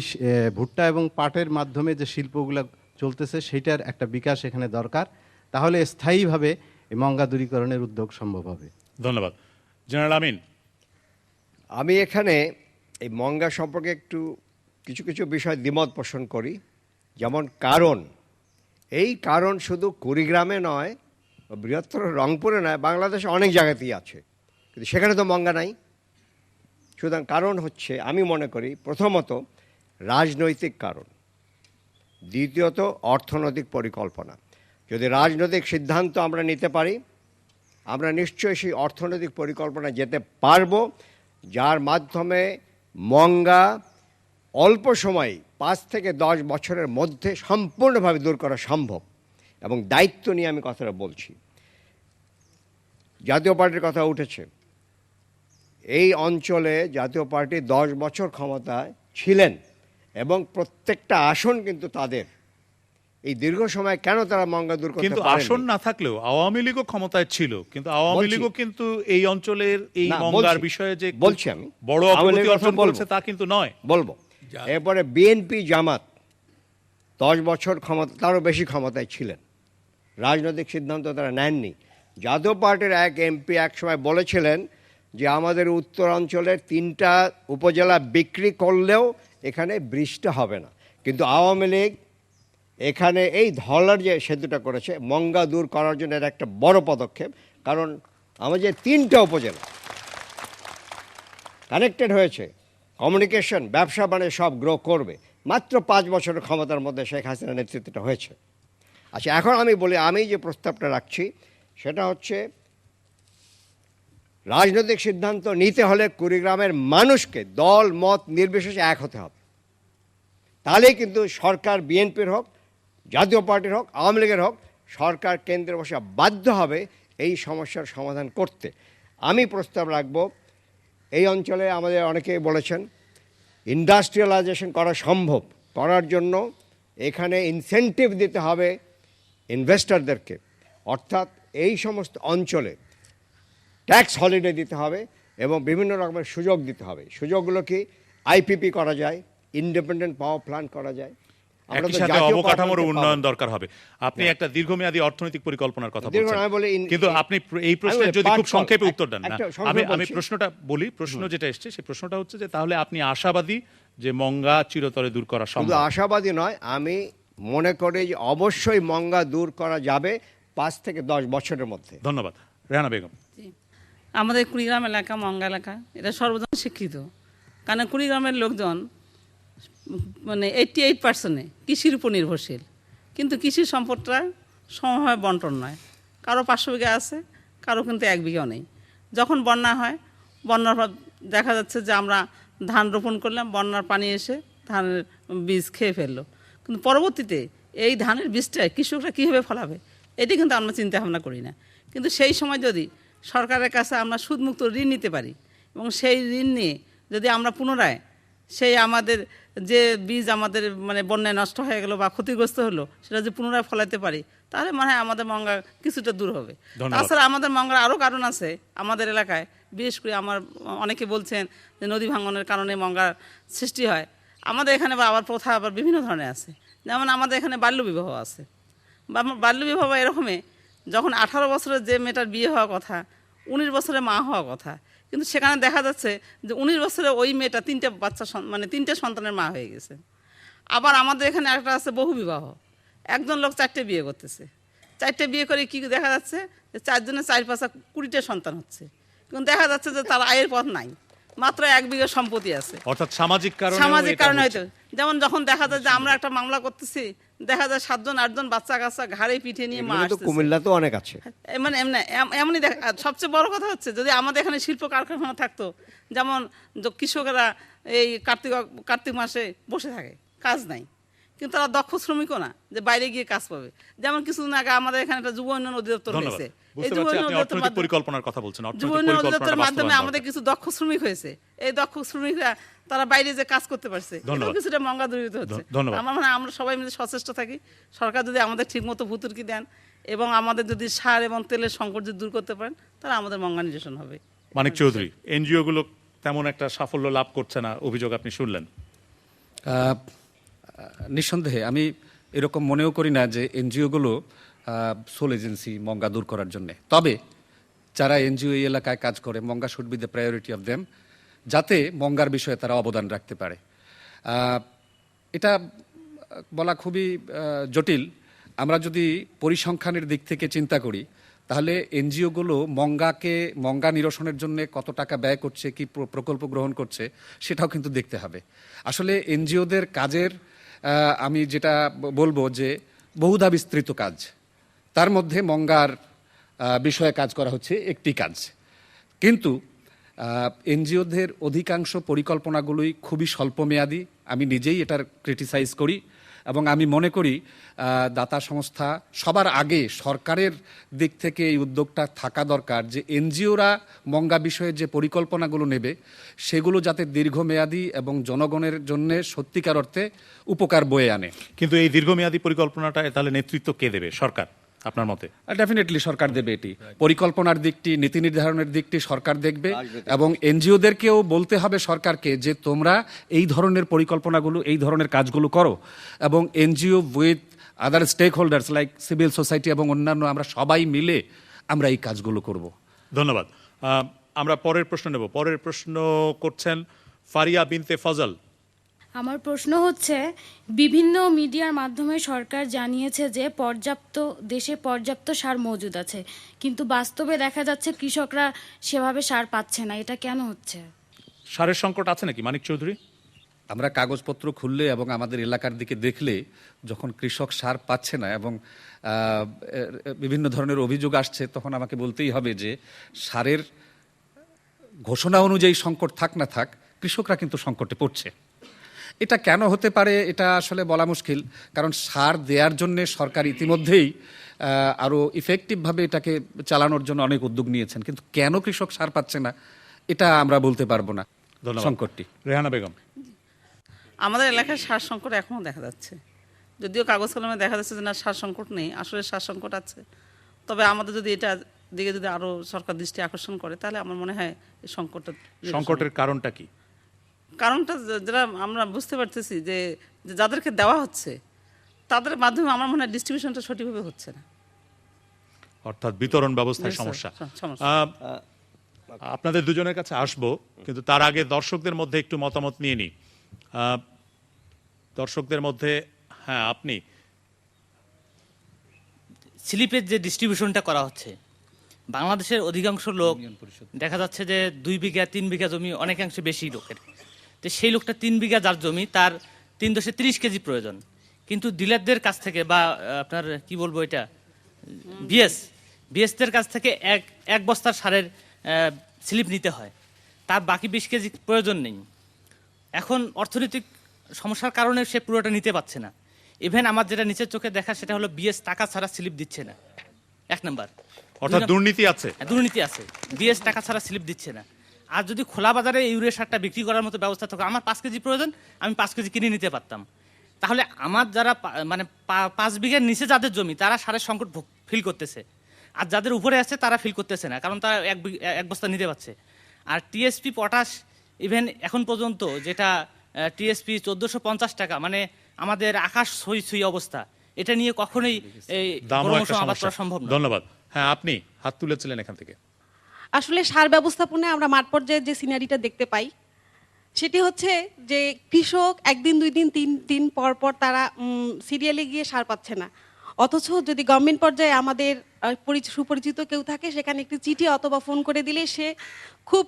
ভুট্টা এবং পাটের মাধ্যমে যে শিল্পগুলো চলতেছে সেইটার একটা বিকাশ এখানে দরকার, তাহলে স্থায়ীভাবে এই মঙ্গা দূরীকরণের উদ্যোগ সম্ভব হবে। ধন্যবাদ। জেনারেল আমিন? আমি এখানে এই মঙ্গা সম্পর্কে কিছু বিষয় দ্বিমত পোষণ করি। যেমন এই কারণ শুধু কুড়িগ্রামে নয়, বৃহত্তর রংপুরে নয়, বাংলাদেশে অনেক জায়গাতেই আছে, কিন্তু সেখানে তো মঙ্গা নাই। সুতরাং কারণ হচ্ছে, আমি মনে করি প্রথমত রাজনৈতিক কারণ, দ্বিতীয়ত অর্থনৈতিক পরিকল্পনা। যদি রাজনৈতিক সিদ্ধান্ত আমরা নিতে পারি, আমরা নিশ্চয়ই সেই অর্থনৈতিক পরিকল্পনা যেতে পারবো, যার মাধ্যমে মঙ্গা অল্প সময় 5 থেকে 10 বছরের মধ্যে সম্পূর্ণভাবে দূর করা সম্ভব। এবং দায়িত্ব নিয়ে আমি কথাটা বলছি। জাতীয় পার্টির কথা উঠেছে, এই অঞ্চলে জাতীয় পার্টি 10 বছর ক্ষমতায় ছিলেন এবং প্রত্যেকটা আসন কিন্তু তাদের। এই দীর্ঘ সময় কেন তারা মঙ্গা দূর করতে কিন্তু পারেননি? আসন না থাকলেও আওয়ামী লীগও ক্ষমতায় ছিল, কিন্তু আওয়ামী বলছি। লীগও কিন্তু এই অঞ্চলের এই না, মঙ্গার বলছি। বিষয়ে যে বলছি আমি বড় আওয়ামী অগ্রগতি লীগের অর্জন কথা বলবো। করেছে তা কিন্তু নয়। বলবো। এরপরে বিএনপি জামাত 10 বছর ক্ষমতা, তারও বেশি ক্ষমতায় ছিলেন, রাজনৈতিক সিদ্ধান্ত তারা নেননি। জাতীয় পার্টির এক এমপি একসময় বলেছিলেন যে আমাদের উত্তরাঞ্চলের 3টা উপজেলা বিক্রি করলেও এখানে বৃষ্টি হবে না। কিন্তু আওয়ামী লীগ এখানে এই ধলার যে সেতুটা করেছে মঙ্গা দূর করার জন্য এটা একটা বড় পদক্ষেপ। কারণ আমাদের যে 3টা উপজেলা কানেক্টেড হয়েছে, কমিউনিকেশন, ব্যবসা বাণিজ্য সব গ্রো করবে। মাত্র 5 বছরের ক্ষমতার মধ্যে শেখ হাসিনার নেতৃত্বটা হয়েছে। আচ্ছা, এখন আমি বলি, আমি যে প্রস্তাবটা রাখছি সেটা হচ্ছে রাজনৈতিক সিদ্ধান্ত নিতে হলে কুড়িগ্রামের মানুষকে দল মত নির্বিশেষে এক হতে হবে। তাহলেই কিন্তু সরকার বিএনপির হোক, জাতীয় পার্টির হোক, আওয়ামী লীগের হোক, সরকার কেন্দ্রে বসে বাধ্য হবে এই সমস্যার সমাধান করতে। আমি প্রস্তাব রাখব, এই অঞ্চলে আমাদের অনেকেই বলেছেন ইন্ডাস্ট্রিয়ালাইজেশন করা সম্ভব। করার জন্য এখানে ইনসেন্টিভ দিতে হবে ইনভেস্টরদেরকে, অর্থাৎ এই সমস্ত অঞ্চলে ট্যাক্স হলিডে দিতে হবে এবং বিভিন্ন রকমের সুযোগ দিতে হবে। সুযোগগুলো কি? আইপিপি করা যায়, ইন্ডিপেন্ডেন্ট পাওয়ার প্ল্যান্ট করা যায়। আমরা একই তো সাথে জাতীয় অবকাঠামোর পার্টিতে উন্নয়ন পাবো। দরকার হবে। আপনি হ্যাঁ। একটা দীর্ঘমেয়াদী অর্থনৈতিক পরিকল্পনার কথা দীর্ঘ বলছেন, আমি বলি কিন্তু আপনি এই প্রশ্নের যদি খুব সংক্ষেপে উত্তর দেন না। একটা সংক্ষেপে আমি বলছি। প্রশ্নটা বলি, প্রশ্ন যেটা এসছে সেই প্রশ্নটা হচ্ছে যে তাহলে আপনি আশাবাদী যে মঙ্গা চিরতরে দূর করা শুধু সম্ভব? আশাবাদী নয়, আমি মনে করি যে অবশ্যই মঙ্গা দূর করা যাবে 5 থেকে 10 বছরের মধ্যে। ধন্যবাদ। রেহানা বেগম। আমাদের কুড়িগ্রাম এলাকা, মঙ্গা এলাকা, এটা সর্বজন শিক্ষিত। কারণ কুড়িগ্রামের লোকজন মানে 88% কৃষির উপর নির্ভরশীল। কিন্তু কৃষির সম্পদটা সমভাবে বন্টন নয়, কারো 500 বিঘা আছে, কারো কিন্তু 1 বিঘাও নেই। যখন বন্যা হয়, বন্যার পর দেখা যাচ্ছে যে আমরা ধান রোপণ করলাম, বন্যার পানি এসে ধানের বীজ খেয়ে ফেললো। কিন্তু পরবর্তীতে এই ধানের বীজটা কৃষকরা কীভাবে ফলাবে, এটি কিন্তু আমরা চিন্তা ভাবনা করি না। কিন্তু সেই সময় যদি সরকারের কাছে আমরা সুদমুক্ত ঋণ নিতে পারি এবং সেই ঋণ নিয়ে যদি আমরা পুনরায় সেই আমাদের যে বীজ আমাদের মানে বন্যায় নষ্ট হয়ে গেল বা ক্ষতিগ্রস্ত হলো সেটা যদি পুনরায় ফলাতে পারি, তাহলে মনে হয় আমাদের মঙ্গা কিছুটা দূর হবে। তাছাড়া আমাদের মঙ্গার আরও কারণ আছে আমাদের এলাকায়। বিশেষ করে আমার অনেকে বলছেন যে নদী ভাঙনের কারণে মঙ্গার সৃষ্টি হয়। আমাদের এখানে বা আবার প্রথা আবার বিভিন্ন ধরনের আছে। যেমন আমাদের এখানে বাল্যবিবাহ আছে। বাল্যবিবাহ এরকমে যখন 18 বছরের যে মেয়েটার বিয়ে হওয়ার কথা, 19 বছরে মা হওয়ার কথা, কিন্তু সেখানে দেখা যাচ্ছে যে 19 বছরে ওই মেয়েটা 3টে বাচ্চা মানে 3টে সন্তানের মা হয়ে গেছে। আবার আমাদের এখানে একটা আছে বহু বিবাহ। একজন লোক 4টে বিয়ে করতেছে। 4টে বিয়ে করে কি দেখা যাচ্ছে যে 4 জনের 4-5 20টে সন্তান হচ্ছে। কিন্তু দেখা যাচ্ছে যে তার আয়ের পথ নাই, মাত্র 1 বিঘা সম্পত্তি আছে। অর্থাৎ সামাজিক কারণে হয়তো যেমন যখন দেখা যায় যে আমরা একটা মামলা করতেছি, দেখা যায় 7 জন 8 জন বাচ্চা কাচ্চা ঘাড়ে পিঠে নিয়ে মা আসছে। কুমিল্লা তো অনেক আছে। মানে এমনই দেখা। সবচেয়ে বড় কথা হচ্ছে যদি আমাদের এখানে শিল্প কারখানা থাকতো, যেমন কৃষকেরা এই কার্তিক মাসে বসে থাকে, কাজ নাই, কিন্তু তারা দক্ষ শ্রমিকও না যে বাইরে গিয়ে কাজ পাবে। যেমন কিছুদিন আগে আমাদের এখানে একটা যুব উন্নয়ন অধিদপ্তর হয়েছে। এই যুব উন্নয়ন পরিকল্পনার কথা বলছেন, যুব উন্নয়ন অধিদপ্তরের মাধ্যমে আমাদের কিছু দক্ষ শ্রমিক হয়েছে। এই দক্ষ শ্রমিকরা তারা বাইরে যে কাজ করতে পারছে, কিছুটা মঙ্গা দূরীভূত হচ্ছে। আমার মনে হয় আমরা সবাই মিলে সচেষ্ট থাকি। সরকার যদি আমাদের ঠিকমতো ভর্তুকি দেন এবং আমাদের যদি সার এবং তেলের সংকট যদি দূর করতে পারেন, তাহলে আমাদের মঙ্গা নিরসন হবে। মানিক চৌধুরী, এনজিও গুলো তেমন একটা সাফল্য লাভ করছে না, অভিযোগ আপনি শুনলেন। নিঃসন্দেহে আমি এরকম মনেও করি না যে এনজিওগুলো সোল এজেন্সি মঙ্গা দূর করার জন্যে। তবে যারা এনজিও এই এলাকায় কাজ করে, মঙ্গা should be the priority of them, যাতে মঙ্গার বিষয়ে তারা অবদান রাখতে পারে। এটা বলা খুবই জটিল। আমরা যদি পরিসংখ্যানের দিক থেকে চিন্তা করি, তাহলে এনজিওগুলো মঙ্গা নিরসনের জন্য কত টাকা ব্যয় করছে, কি প্রকল্প গ্রহণ করছে, সেটাও কিন্তু দেখতে হবে। আসলে এনজিওদের কাজের আমি যেটা বলবো যে বহুধা বিস্তৃত কাজ। তার মধ্যে মঙ্গার বিষয়ে কাজ করা হচ্ছে একটি কাজ, কিন্তু এনজিওদের অধিকাংশ পরিকল্পনাগুলোই খুবই স্বল্পমেয়াদী। আমি নিজেই এটার ক্রিটিসাইজ করি এবং আমি মনে করি দাতা সংস্থা সবার আগে সরকারের দিক থেকে এই উদ্যোগটা থাকা দরকার যে এনজিওরা মঙ্গা বিষয়ে যে পরিকল্পনাগুলো নেবে সেগুলো যাতে দীর্ঘমেয়াদী এবং জনগণের জন্য সত্যিকার অর্থে উপকার বয়ে আনে। কিন্তু এই দীর্ঘমেয়াদী পরিকল্পনাটা তাহলে নেতৃত্ব কে দেবে? সরকার আপনার মতে? ডেফিনেটলি সরকার দেবে। এটি পরিকল্পনার দিকটি, নীতি নির্ধারণের দিকটি সরকার দেখবে এবং এনজিওদেরকেও বলতে হবে সরকারকে যে তোমরা এই ধরনের পরিকল্পনাগুলো, এই ধরনের কাজগুলো করো, এবং NGO with other stakeholders like civil society এবং অন্যান্য আমরা সবাই মিলে আমরা এই কাজগুলো করব। ধন্যবাদ। আমরা পরের প্রশ্ন নেব। পরের প্রশ্ন করছেন ফারিয়া বিনতে ফজল। আমার প্রশ্ন হচ্ছে, বিভিন্ন মিডিয়ার মাধ্যমে সরকার জানিয়েছে যে দেশে পর্যাপ্ত সার মজুদ আছে, কিন্তু বাস্তবে দেখা যাচ্ছে কৃষকরা সেভাবে সার পাচ্ছে না। এটা কেন হচ্ছে? সারের সংকট আছে নাকি মানিক চৌধুরী? আমরা কাগজপত্র খুললে এবং আমাদের এলাকার দিকে দেখলে যখন কৃষক সার পাচ্ছে না এবং বিভিন্ন ধরনের অভিযোগ আসছে, তখন আমাকে বলতেই হবে যে সারের ঘোষণা অনুযায়ী সংকট থাক না থাক, কৃষকরা কিন্তু সংকটে পড়ছে। এটা কেন হতে পারে এটা আসলে বলা মুশকিল, কারণ সার দেওয়ার জন্য সরকার ইতিমধ্যেই আরও ইফেক্টিভভাবে এটাকে চালানোর জন্য অনেক উদ্যোগ নিয়েছেন, কিন্তু কেন কৃষক সার পাচ্ছে না এটা আমরা বলতে পারবো না সংকটটি। রেহানা বেগম। আমাদের এলাকায় সার সংকট এখনও দেখা যাচ্ছে, যদিও কাগজ কলমে দেখা যাচ্ছে যে না সার সংকট নেই, আসলে সার সংকট আছে। তবে আমাদের যদি এটা দিকে যদি আরও সরকার দৃষ্টি আকর্ষণ করে তাহলে আমার মনে হয় এই সংকটের কারণটা কি? কারণটা যেটা আমরা বুঝতে পারতেছি যে যাদেরকে দেওয়া হচ্ছে তাদের মাধ্যমে আমার মনে হয় ডিস্ট্রিবিউশনটা সঠিকভাবে হচ্ছে না, অর্থাৎ বিতরণ ব্যবস্থায় সমস্যা। আপনাদের দুজনের কাছে আসবো, কিন্তু তার আগে দর্শকদের মধ্যে একটু মতামত নিয়ে নিই। দর্শকদের মধ্যে, হ্যাঁ আপনি। স্লিপের যে ডিস্ট্রিবিউশনটা করা হচ্ছে, বাংলাদেশের অধিকাংশ লোক দেখা যাচ্ছে যে 2 বিঘা 3 বিঘা জমি অনেকাংশে বেশি লোকের, তো সেই লোকটা 3 বিঘা যার জমি তার 3.30 কেজি প্রয়োজন, কিন্তু ডিলারদের কাছ থেকে বা আপনার কি বলবো এটা বিএসদের কাছ থেকে এক বস্তার সারের স্লিপ নিতে হয়, তার বাকি 20 কেজি প্রয়োজন নেই। এখন অর্থনৈতিক সমস্যার কারণে সে পুরোটা নিতে পারছে না। ইভেন আমার যেটা নিচের চোখে দেখা সেটা হলো বিএস টাকা ছাড়া স্লিপ দিচ্ছে না, 1 নাম্বার। অর্থাৎ দুর্নীতি আছে, দুর্নীতি আছে, বিএস টাকা ছাড়া স্লিপ দিচ্ছে না। আর যদি খোলা বাজারে ইউরিয়া সারটা বিক্রি করার মতো ব্যবস্থা থাকে, আমার 5 কেজি প্রয়োজন, আমি 5 কেজি কিনে নিতে পারতাম, তাহলে আমার যারা মানে 5 বিঘার নিচে যাদের জমি তারা সারের সংকট ফিল করতেছে, আর যাদের উপরে আছে তারা ফিল করতেছে না, কারণ তারা এক বস্তা নিতে পারছে। আর টিএসপি পটাশ ইভেন এখন পর্যন্ত যেটা টিএসপি 1450 টাকা, মানে আমাদের আকাশ ছুঁই অবস্থা, এটা নিয়ে কখনোই আবাদ করা সম্ভব না। ধন্যবাদ। হ্যাঁ আপনি হাত তুলেছিলেন এখান থেকে। আসলে সার ব্যবস্থাপনায় আমরা মাঠ পর্যায়ে যে সিনারিটা দেখতে পাই সেটি হচ্ছে যে কৃষক 1 দিন 2 দিন 3 দিন পর পর তারা সিরিয়ালে গিয়ে সার পাচ্ছে না, অথচ যদি গভর্নমেন্ট পর্যায়ে আমাদের সুপরিচিত কেউ থাকে, সেখানে একটি চিঠি অথবা ফোন করে দিলে সে খুব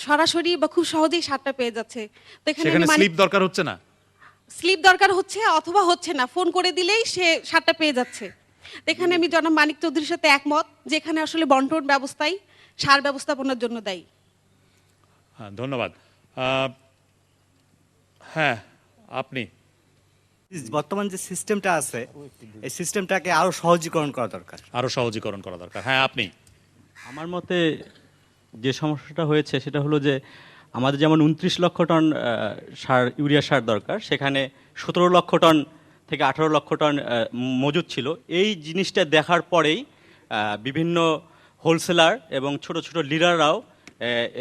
সরাসরি বা খুব সহজেই সারটা পেয়ে যাচ্ছে। তো এখানে স্লিপ দরকার হচ্ছে না, স্লিপ দরকার হচ্ছে অথবা হচ্ছে না, ফোন করে দিলেই সে সারটা পেয়ে যাচ্ছে। এখানে আমি জনাব মানিক চৌধুরীর সাথে একমত, যেখানে আসলে বন্টন ব্যবস্থাই সার ব্যবস্থাপনার জন্য দায়ী। হ্যাঁ ধন্যবাদ। হ্যাঁ আপনি। বর্তমান যে সিস্টেমটা আছে এই সিস্টেমটাকে আরো সহজীকরণ করা দরকার। হ্যাঁ আপনি। আমার মতে যে সমস্যাটা হয়েছে সেটা হলো যে আমাদের যেমন 29 লক্ষ টন ইউরিয়া সার দরকার, সেখানে 17 লক্ষ টন থেকে 18 লক্ষ টন মজুদ ছিল। এই জিনিসটা দেখার পরেই বিভিন্ন হোলসেলার এবং ছোট ছোট ডিলাররাও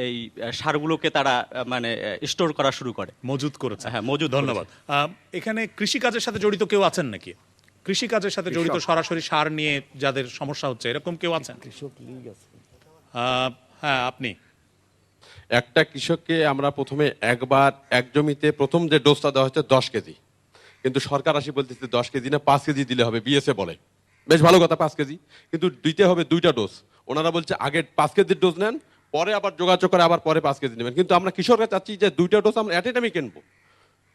এই সারগুলোকে তারা মানে স্টোর করা শুরু করে, মজুদ করেছে। হ্যাঁ মজুদ। ধন্যবাদ। এখানে কৃষিকাজের সাথে জড়িত কেউ আছেন নাকি? কৃষিকাজের সাথে জড়িত সরাসরি সার নিয়ে যাদের সমস্যা হচ্ছে এরকম কেউ আছেন? কৃষক লীগ আছে। হ্যাঁ আপনি। একটা কৃষককে আমরা প্রথমে একবার এক জমিতে প্রথম যে ডোজটা দেওয়া হচ্ছে 10 কেজি, কিন্তু সরকার আসি বলতেছে 10 কেজি না 5 কেজি দিলে হবে, বিএসএ বলে বেশ ভালো কথা 5 কেজি, কিন্তু দিতে হবে 2টা ডোজ। ওনারা বলছে আগে 5 কেজির ডোজ নেন, পরে আবার যোগাযোগ করে আবার পরে 5 কেজি নেবেন, কিন্তু আমরা কৃষকরা চাচ্ছি যে 2টা ডোজ আমরা অ্যাট এ টাইমে কিনবো।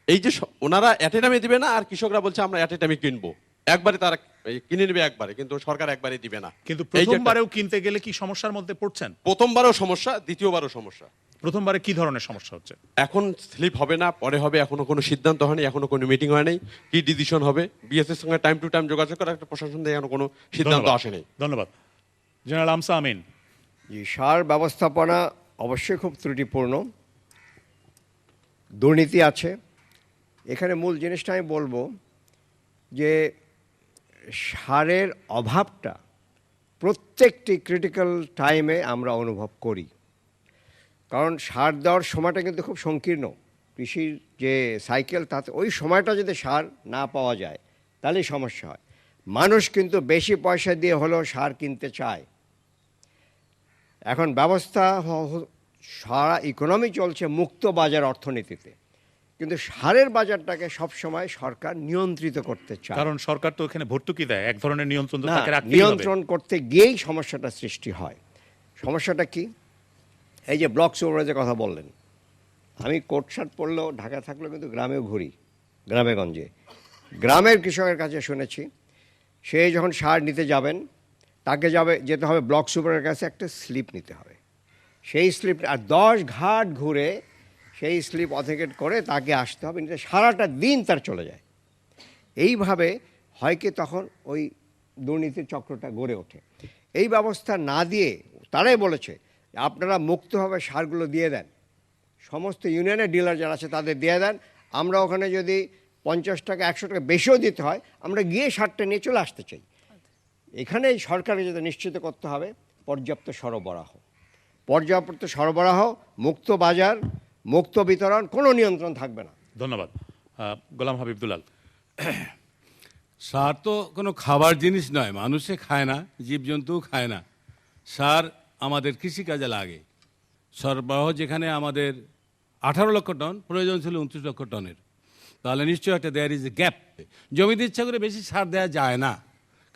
এই যে ওনারা অ্যাট এ টাইমে দিবে না, আর কৃষকরা বলছে আমরা অ্যাট এ টাইমে কিনবো, একবারে তারা এই কিনে নেবে একবারে, কিন্তু সরকার একবারে দিবে না। কিন্তু এই যে একটা- প্রথমবারেও কিনতে গেলে কি সমস্যার মধ্যে পড়ছেন? প্রথমবারও সমস্যা, দ্বিতীয়বারও সমস্যা। প্রথমবারে কি ধরনের সমস্যা হচ্ছে? এখন স্লিপ হবে না, পরে হবে, এখনো কোনো সিদ্ধান্ত হয়নি, এখনো কোনো মিটিং হয় নাই, কি ডিসিশন হবে বিএস এর সঙ্গে টাইম টু টাইম যোগাযোগ করে একটা প্রশাসন থেকে এখনো কোনো সিদ্ধান্ত ধন্যবাদ। আসেনি। ধন্যবাদ। জেনারেল আমসা আমিন। জি, সার ব্যবস্থাপনা অবশ্যই খুব ত্রুটিপূর্ণ, দুর্নীতি আছে। এখানে মূল জিনিসটা আমি বলবো যে সারের অভাবটা প্রত্যেকটি ক্রিটিক্যাল টাইমে আমরা অনুভব করি, কারণ সার দেওয়ার সময়টা কিন্তু খুব সংকীর্ণ। কৃষির যে সাইকেল, তাতে ওই সময়টা যদি সার না পাওয়া যায় তাহলেই সমস্যা হয়। মানুষ কিন্তু বেশি পয়সা দিয়ে হলেও সার কিনতে চায়। এখন ব্যবস্থা সারা ইকোনমি চলছে মুক্ত বাজার অর্থনীতিতে, কিন্তু সারের বাজারটাকে সবসময় সরকার নিয়ন্ত্রিত করতে চায়। কারণ সরকার তো এখানে ভর্তুকি দেয়, এক ধরনের নিয়ন্ত্রণ তো না, তাকে রাখতেই হবে। নিয়ন্ত্রণ করতে গিয়েই সমস্যাটা সৃষ্টি হয়। সমস্যাটা কি? এই যে ব্লক সুপারভাইজারের কথা বললেন, আমি কোট শার্ট পরলেও ঢাকা থাকলেও কিন্তু গ্রামেও ঘুরি, গ্রামে গঞ্জে। গ্রামের কৃষকের কাছে শুনেছি, সে যখন সার নিতে যাবেন তাকে যেতে হবে ব্লক সুপারের কাছে, একটা স্লিপ নিতে হবে। সেই স্লিপ আর 10 ঘাট ঘুরে সেই স্লিপ অথেন্টিকেট করে তাকে আসতে হবে, নিতে সারাটা দিন তার চলে যায়। এইভাবে হয় কি তখন ওই দুর্নীতির চক্রটা গড়ে ওঠে। এই ব্যবস্থা না দিয়ে তারাই বলেছে আপনারা মুক্তভাবে সারগুলো দিয়ে দেন, সমস্ত ইউনিয়নের ডিলার যারা আছে তাদের দিয়ে দেন, আমরা ওখানে যদি 50 টাকা 100 টাকা বেশিও দিতে হয় আমরা গিয়ে সারটা নিয়ে চলে আসতে চাই। এখানে সরকারকে যেটা নিশ্চিত করতে হবে পর্যাপ্ত সরবরাহ, পর্যাপ্ত সরবরাহ, মুক্ত বাজার, মুক্ত বিতরণ, কোনো নিয়ন্ত্রণ থাকবে না। ধন্যবাদ। গোলাম হাবিবুল্লাহ। সার তো কোনো খাবার জিনিস নয়, মানুষে খায় না, জীবজন্তুও খায় না। সার আমাদের কৃষিকাজে লাগে। সরবরাহ যেখানে আমাদের 18 লক্ষ টন, প্রয়োজন ছিল 29 লক্ষ টনের, তাহলে নিশ্চয়ই একটা দেয়ার ইজ এ গ্যাপ। জমিতে ইচ্ছা করে বেশি সার দেওয়া যায় না,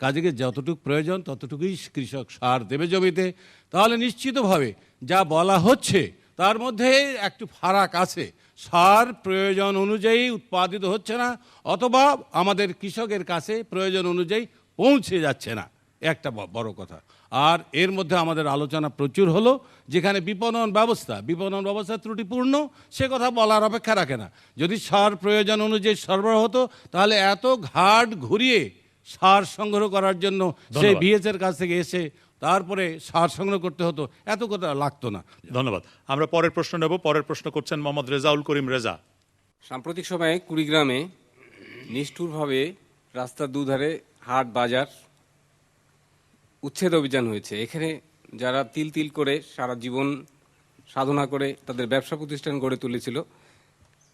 কাজে যতটুকু প্রয়োজন ততটুকুই কৃষক সার দেবে জমিতে। তাহলে নিশ্চিতভাবে যা বলা হচ্ছে তার মধ্যে একটু ফারাক আছে। সার প্রয়োজন অনুযায়ী উৎপাদিত হচ্ছে না, অথবা আমাদের কৃষকের কাছে প্রয়োজন অনুযায়ী পৌঁছে যাচ্ছে না, একটা বড় কথা। আর এর মধ্যে আমাদের আলোচনা প্রচুর হলো, যেখানে বিপণন ব্যবস্থা ত্রুটিপূর্ণ, সে কথা বলার অপেক্ষা রাখে না। যদি সার প্রয়োজন অনুযায়ী সরবরাহ হতো তাহলে এত ঘাট ঘুরিয়ে সার সংগ্রহ করার জন্য সেই বিএস এর কাছ থেকে এসে তারপরে সার সংগ্রহ করতে হতো, এত কথা লাগতো না। ধন্যবাদ। আমরা পরের প্রশ্ন নেব। পরের প্রশ্ন করছেন মোহাম্মদ রেজাউল করিম রেজা। সাম্প্রতিক সময়ে কুড়িগ্রামে নিষ্ঠুরভাবে রাস্তার দুধারে হাট বাজার উচ্ছেদ অভিযান হয়েছে। এখানে যারা তিল তিল করে সারা জীবন সাধনা করে তাদের ব্যবসা প্রতিষ্ঠান গড়ে তুলেছিল,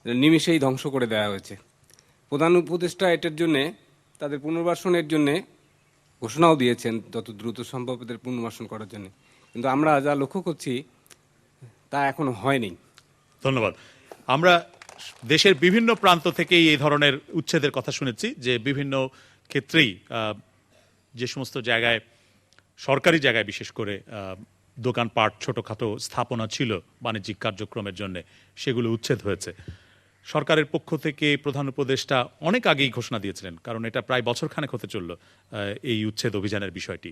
নিমিষেই ধ্বংস করে দেওয়া হয়েছে। প্রধান উপদেষ্টা এটার জন্যে, তাদের পুনর্বাসনের জন্যে ঘোষণাও দিয়েছেন যত দ্রুত সম্ভব এদের পুনর্বাসন করার জন্য, কিন্তু আমরা যা লক্ষ্য করছি তা এখনো হয়নি। ধন্যবাদ। আমরা দেশের বিভিন্ন প্রান্ত থেকেই এই ধরনের উচ্ছেদের কথা শুনেছি, যে বিভিন্ন ক্ষেত্রেই যে সমস্ত জায়গায়, সরকারি জায়গায় বিশেষ করে দোকানপাট, ছোটোখাটো স্থাপনা ছিল বাণিজ্যিক কার্যক্রমের জন্য, সেগুলো উচ্ছেদ হয়েছে। সরকারের পক্ষ থেকে প্রধান উপদেষ্টা অনেক আগেই ঘোষণা দিয়েছিলেন, কারণ এটা প্রায় বছরখানেক হতে চলল এই উচ্ছেদ অভিযানের বিষয়টি,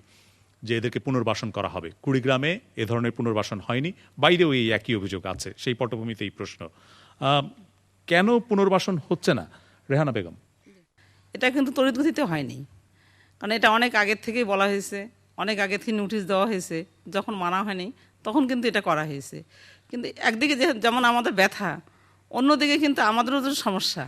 যে এদেরকে পুনর্বাসন করা হবে। কুড়িগ্রামে এ ধরনের পুনর্বাসন হয়নি, বাইরেও এই একই অভিযোগ আছে। সেই পটভূমিতে এই প্রশ্ন, কেন পুনর্বাসন হচ্ছে না? রেহানা বেগম। এটা কিন্তু তড়িৎ গতিতে হয়নি, কারণ এটা অনেক আগের থেকেই বলা হয়েছে, অনেক আগে থেকে নোটিশ দেওয়া হয়েছে, যখন মানা হয়নি তখন কিন্তু এটা করা হয়েছে। কিন্তু একদিকে যেমন আমাদের ব্যথা, অন্যদিকে কিন্তু আমাদেরও তো সমস্যা।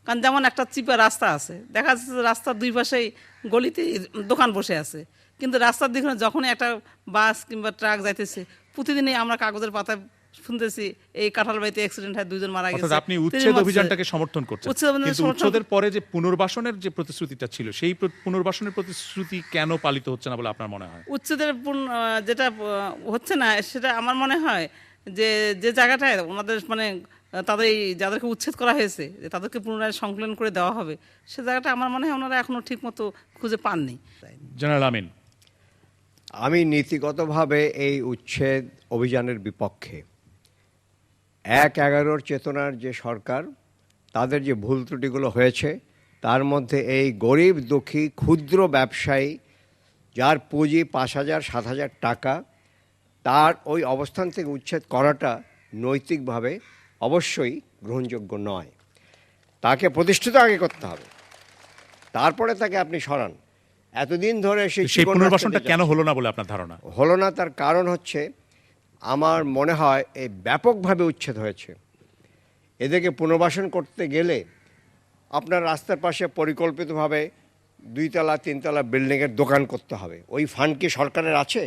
কারণ যেমন একটা চিপা রাস্তা আছে, দেখা যাচ্ছে রাস্তার দুই পাশেই গলিতে দোকান বসে আছে, কিন্তু রাস্তার দিকে যখনই একটা বাস কিংবা ট্রাক যাইতেছে, প্রতিদিনই আমরা কাগজের পাতায় শুনতেছি এই কাঁঠালবাড়িতে অ্যাক্সিডেন্ট হয়, 2 জন মারা গেছে। আপনি উচ্ছেদ অভিযানটাকে সমর্থন করছেন, কিন্তু উচ্ছেদের পরে যে পুনর্বাসনের যে প্রতিশ্রুতিটা ছিল, সেই পুনর্বাসনের প্রতিশ্রুতি কেন পালিত হচ্ছে না বলে আপনার মনে হয়? উচ্ছেদের যেটা হচ্ছে না, সেটা আমার মনে হয় যে জায়গাটায় ওনাদের মানে তাদের যাদেরকে উচ্ছেদ করা হয়েছে, তাদেরকে পুনরায় সংকলন করে দেওয়া হবে, সে জায়গাটা আমার মনে হয় ওনারা এখনো ঠিক মতো খুঁজে পাননি। জেনারেল আমিন। আমি নীতিগতভাবে এই উচ্ছেদ অভিযানের বিপক্ষে। 1/11 চেতনার যে সরকার, তাদের যে ভুল ত্রুটিগুলো হয়েছে তার মধ্যে এই গরিব দুঃখী ক্ষুদ্র ব্যবসায়ী যার পুঁজি 5,000 7,000 টাকা, তার ওই অবস্থান থেকে উচ্ছেদ করাটা নৈতিকভাবে অবশ্যই গ্রহণযোগ্য নয়। তাকে প্রতিষ্ঠিত আগে করতে হবে, তারপরে তাকে আপনি সরান। এতদিন ধরে সেই পুনর্বাসনটা কেন হলো না বলে আপনার ধারণা? হলো না, তার কারণ হচ্ছে আমার মনে হয় এই ব্যাপকভাবে উচ্ছেদ হয়েছে। এদেরকে পুনর্বাসন করতে গেলে আপনার রাস্তার পাশে পরিকল্পিতভাবে 2 তলা 3 তলা বিল্ডিংয়ের দোকান করতে হবে। ওই ফান্ড কি সরকারের আছে?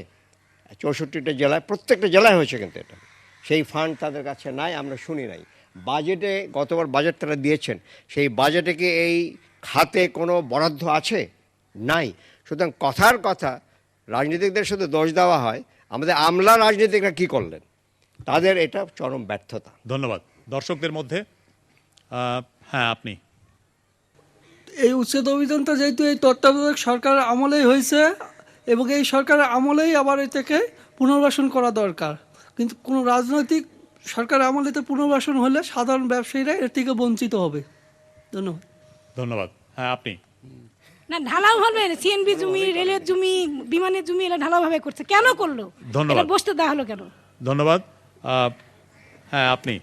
64টা জেলায়, প্রত্যেকটা জেলায় হয়েছে, কিন্তু এটা সেই ফান্ড তাদের কাছে নাই, আমরা শুনি নাই। বাজেটে গতবার বাজেট তারা দিয়েছেন, সেই বাজেটে কি এই খাতে কোনো বরাদ্দ আছে? নাই। সুতরাং কথার কথা, রাজনীতিকদের শুধু দোষ দেওয়া হয়, আমাদের আমলা রাজনীতিকরা কি করলেন, তাদের এটা চরম ব্যর্থতা। ধন্যবাদ। দর্শকদের মধ্যে হ্যাঁ, আপনি। এই উচ্ছেদ অভিযানটা যেহেতু এই তত্ত্বাবধায়ক সরকারের আমলেই হয়েছে এবং এই সরকারের আমলেই আবার এটাকে পুনর্বাসন করা দরকার, কিন্তু কোনো রাজনৈতিক সরকারের আমলেতে পুনর্বাসন হলে সাধারণ ব্যবসায়ীরা এর থেকে বঞ্চিত হবে। ধন্যবাদ। ধন্যবাদ। হ্যাঁ, আপনি। না, ঢালাও হবে, সিএনবি জমি, রেলের জমি, বিমানের জমি, এটা ঢালাও ভাবে করছে, কেন করলো? ধন্যবাদ। বসতে দেওয়া হলো কেন? ধন্যবাদ। হ্যাঁ, আপনি।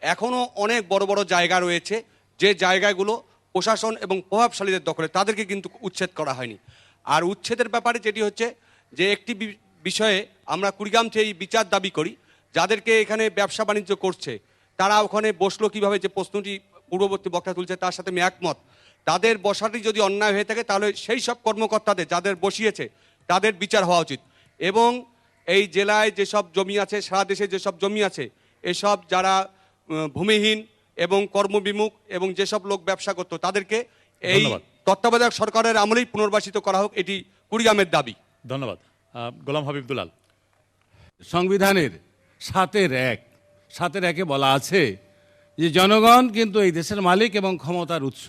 এখনো অনেক বড় বড় জায়গা রয়েছে যে জায়গাগুলো প্রশাসন এবং প্রভাবশালীদের দখলে, তাদেরকে কিন্তু উচ্ছেদ করা হয়নি। আর উচ্ছেদের ব্যাপারে যেটি হচ্ছে যে একটি বিষয়ে আমরা কুড়িগ্রাম থেকে বিচার দাবি করি, যাদেরকে এখানে ব্যবসা বাণিজ্য করছে তারা ওখানে বসলো কিভাবে, যে প্রশ্নটি পূর্ববর্তী বক্তা তুলছে তার সাথে আমি একমত। তাদের বসাটি যদি অন্যায় হয়ে থাকে তাহলে সেই সব কর্মকর্তাদের যাদের বসিয়েছে তাদের বিচার হওয়া উচিত। এবং এই জেলায় যেসব জমি আছে, সারা দেশে যেসব জমি আছে, এসব যারা ভূমিহীন এবং কর্মবিমুখ এবং যেসব লোক ব্যবসা করতো তাদেরকে এই তত্ত্বাবধায়ক সরকারের আমলেই পুনর্বাসিত করা হোক, এটি কুড়িগ্রামের দাবি। ধন্যবাদ। গোলাম হাবিবুল্লাহ। সংবিধানের 7-1 বলা আছে যে জনগণ কিন্তু এই দেশের মালিক এবং ক্ষমতার উৎস।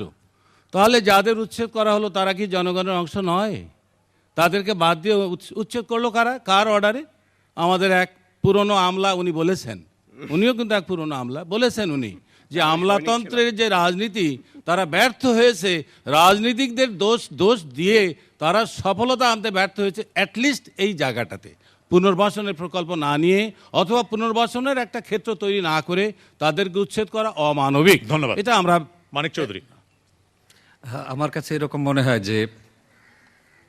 তাহলে যাদের উচ্ছেদ করা হলো তারা কি জনগণের অংশ নয়? তাদেরকে বাদ দিয়ে উচ্ছেদ করলো কারা? কার অর্ডারে? আমাদের এক পুরনো আমলা উনি বলেছেন, উনিও কিন্তু এক পুরনো আমলা বলেছেন উনি যে আমলাতন্ত্রের যে রাজনীতি তারা ব্যর্থ হয়েছে, রাজনীতিকদের দোষ দিয়ে তারা সফলতা আনতে ব্যর্থ হয়েছে। অ্যাটলিস্ট এই জায়গাটাতে পুনর্বাসনের প্রকল্প না নিয়ে অথবা পুনর্বাসনের একটা ক্ষেত্র তৈরি না করে তাদেরকে উচ্ছেদ করা অমানবিক। ধন্যবাদ। এটা আমরা মানিক চৌধুরী। আমার কাছে এরকম মনে হয় যে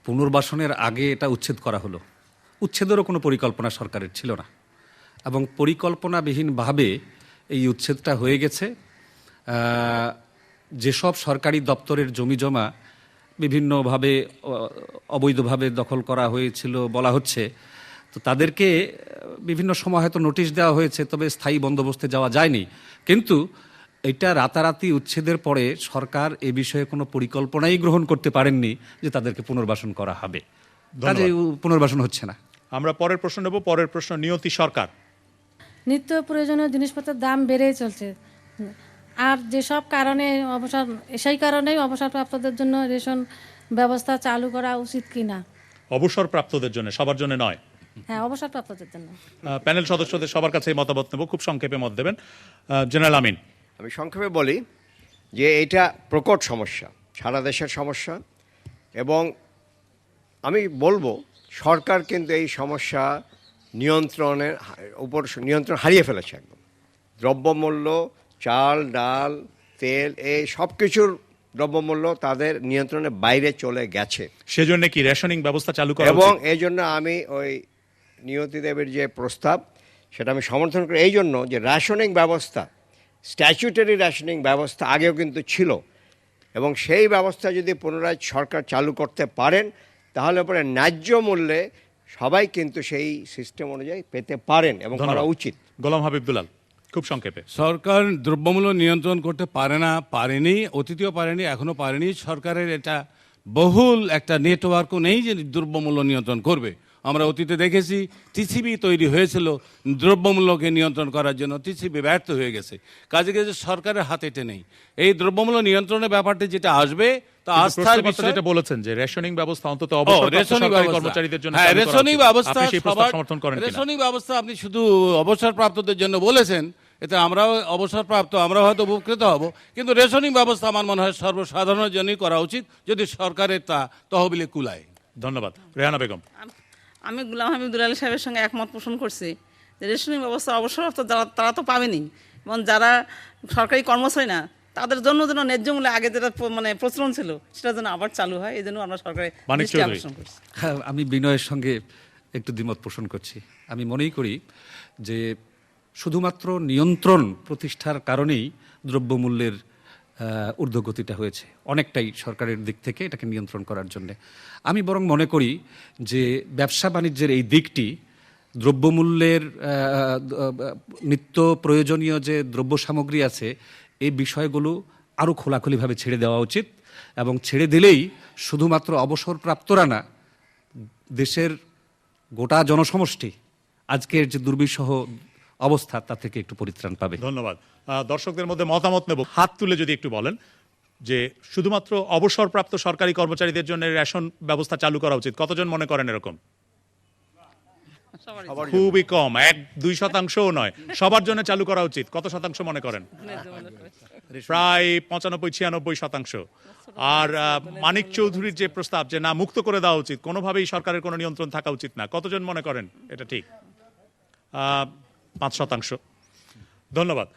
পুনর্বাসনের আগে এটা উচ্ছেদ করা হলো, উচ্ছেদেরও কোনো পরিকল্পনা সরকারের ছিল না এবং পরিকল্পনাবিহীনভাবে এই উচ্ছেদটা হয়ে গেছে। যেসব সরকারি দপ্তরের জমিজমা বিভিন্নভাবে অবৈধভাবে দখল করা হয়েছিল বলা হচ্ছে, তো তাদেরকে বিভিন্ন সময় হয়তো নোটিশ দেওয়া হয়েছে, তবে স্থায়ী বন্দোবস্তে যাওয়া যায়নি। কিন্তু এটা রাতারাতি উচ্ছেদের পরে সরকার এ বিষয়ে কোনো পরিকল্পনাই গ্রহণ করতে পারেননি যে তাদেরকে পুনর্বাসন করা হবে, কাজে পুনর্বাসন হচ্ছে না। আমরা পরের প্রশ্ন নেব। পরের প্রশ্ন নিয়তি সরকার। নিত্য প্রয়োজনীয় জিনিসপত্রের দাম বেড়েই চলছে, আর যেসব কারণে সেই কারণেই অবসরপ্রাপ্তদের জন্য রেশন ব্যবস্থা চালু করা উচিত কিনা? অবসরপ্রাপ্তদের জন্য, সবার জন্য নয়। হ্যাঁ, অবসরপ্রাপ্তদের জন্য। প্যানেল সদস্যদের সবার কাছে মতামত নেব, খুব সংক্ষেপে মত দেবেন। জেনারেল আমিন। আমি সংক্ষেপে বলি যে এটা প্রকট সমস্যা, সারা দেশের সমস্যা, এবং আমি বলবো সরকার কিন্তু এই সমস্যা নিয়ন্ত্রণের উপর নিয়ন্ত্রণ হারিয়ে ফেলেছে একদম। দ্রব্যমূল্য, চাল, ডাল, তেল, এই সব কিছুর দ্রব্যমূল্য তাদের নিয়ন্ত্রণের বাইরে চলে গেছে। সেজন্য কি রেশনিং ব্যবস্থা চালু করা এবং এই জন্য আমি ওই নিয়তি দেবের যে প্রস্তাব সেটা আমি সমর্থন করি, এই জন্য যে রেশনিং ব্যবস্থা, স্ট্যাচুটারি রেশনিং ব্যবস্থা আগেও কিন্তু ছিল, এবং সেই ব্যবস্থা যদি পুনরায় সরকার চালু করতে পারেন তাহলে পরে ন্যায্য মূল্যে সবাই কিন্তু সেই সিস্টেম অনুযায়ী পেতে পারেন এবং করা উচিত। গোলাম হাবিবুল্লাহ, খুব সংক্ষেপে। সরকার দ্রব্যমূল্য নিয়ন্ত্রণ করতে পারে না, পারেনি, অতীতেও পারেনি, এখনো পারেনি। সরকারের এটা বহুল একটা নেটওয়ার্কও নেই যে দ্রব্যমূল্য নিয়ন্ত্রণ করবে। আমরা অতীতে দেখেছি টিসিবি তৈরি হয়েছিল দ্রব্যমূল্যকে নিয়ন্ত্রণ করার জন্য, টিসিবি ব্যর্থ হয়ে গেছে। কাজে কাজে সরকারের হাতে এটা নেই। এই দ্রব্যমূল্য নিয়ন্ত্রণের ব্যাপারটি যেটা আসবে তা আস্থার বিষয়। যেটা বলেছেন যে রেশনিং ব্যবস্থা অন্তত কর্মচারীদের জন্য, রেশনিং ব্যবস্থা আপনি শুধু অবসরপ্রাপ্তদের জন্য বলেছেন, এতে আমরাও অবসরপ্রাপ্ত, আমরাও হয়তো উপকৃত হব, কিন্তু রেশনিং ব্যবস্থা আমার মনে হয় সর্বসাধারণের জন্যই করা উচিত যদি সরকারের তা তহবিলে কুলায়। ধন্যবাদ। রেহানা বেগম। আমি গুলাম হামিদুল আলী সাহেবের সঙ্গে একমত পোষণ করছি যে রেশনিং ব্যবস্থা অবসরপ্রাপ্ত যারা তারা তো পাবেনি, এবং যারা সরকারি কর্মচারী না তাদের জন্য যেন ন্যায্য মূল্যে আগে যেটা মানে প্রচলন ছিল সেটা যেন আবার চালু হয়, এই জন্য আমরা সরকারের দৃষ্টি আকর্ষণ করছি। হ্যাঁ, আমি বিনয়ের সঙ্গে একটু দ্বিমত পোষণ করছি। আমি মনেই করি যে শুধুমাত্র নিয়ন্ত্রণ প্রতিষ্ঠার কারণেই দ্রব্যমূল্যের ঊর্ধ্বগতিটা হয়েছে, অনেকটাই সরকারের দিক থেকে এটাকে নিয়ন্ত্রণ করার জন্যে। আমি বরং মনে করি যে ব্যবসা বাণিজ্যের এই দিকটি দ্রব্যমূল্যের নিত্য প্রয়োজনীয় যে দ্রব্য সামগ্রী আছে এই বিষয়গুলো আরও খোলাখুলিভাবে ছেড়ে দেওয়া উচিত, এবং ছেড়ে দিলেই শুধুমাত্র অবসরপ্রাপ্তরা না, দেশের গোটা জনসমষ্টি আজকের যে দুর্বিষহ অবস্থা তা থেকে একটু পরিত্রাণ পাবে। ধন্যবাদ। দর্শকদের মধ্যে মতামত নেব। হাত তুলে যদি একটু বলেন যে শুধুমাত্র অবসরপ্রাপ্ত সরকারি কর্মচারীদের জন্য রেশন ব্যবস্থা চালু করা উচিত, কতজন মনে করেন এরকম? খুবই কম, 1-2% নয়, সবার জন্য চালু করা উচিত। কত শতাংশ মনে করেন? প্রায় 95-96%। আর মানিক চৌধুরীর যে প্রস্তাব যে না, মুক্ত করে দেওয়া উচিত, কোনোভাবেই সরকারের কোনো নিয়ন্ত্রণ থাকা উচিত না, কতজন মনে করেন এটা ঠিক? 5%। ধন্যবাদ।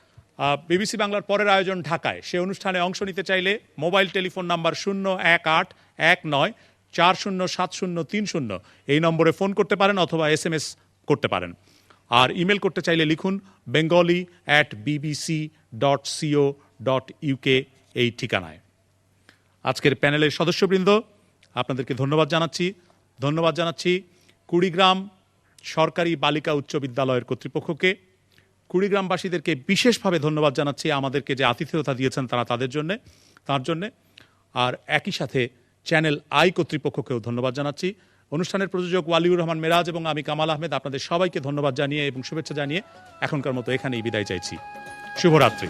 বিবিসি বাংলার পরের আয়োজন ঢাকায়। সে অনুষ্ঠানে অংশ নিতে চাইলে মোবাইল টেলিফোন নাম্বার 01819407030 এই নম্বরে ফোন করতে পারেন অথবা SMS করতে পারেন। আর ইমেল করতে চাইলে লিখুন bengali@bbc.co.uk এই ঠিকানায়। আজকের প্যানেলের সদস্যবৃন্দ, আপনাদেরকে ধন্যবাদ জানাচ্ছি কুড়িগ্রাম সরকারি বালিকা উচ্চ বিদ্যালয়ের কর্তৃপক্ষকে, কুড়িগ্রামবাসীদেরকে বিশেষভাবে ধন্যবাদ জানাচ্ছি আমাদেরকে যে আতিথেয়তা দিয়েছেন তার জন্যে, আর একই সাথে চ্যানেল আই কর্তৃপক্ষকেও ধন্যবাদ জানাচ্ছি। অনুষ্ঠানের প্রযোজক ওয়ালিউর রহমান মেরাজ এবং আমি কামাল আহমেদ আপনাদের সবাইকে ধন্যবাদ জানিয়ে এবং শুভেচ্ছা জানিয়ে এখনকার মতো এখানেই বিদায় চাইছি। শুভরাত্রি।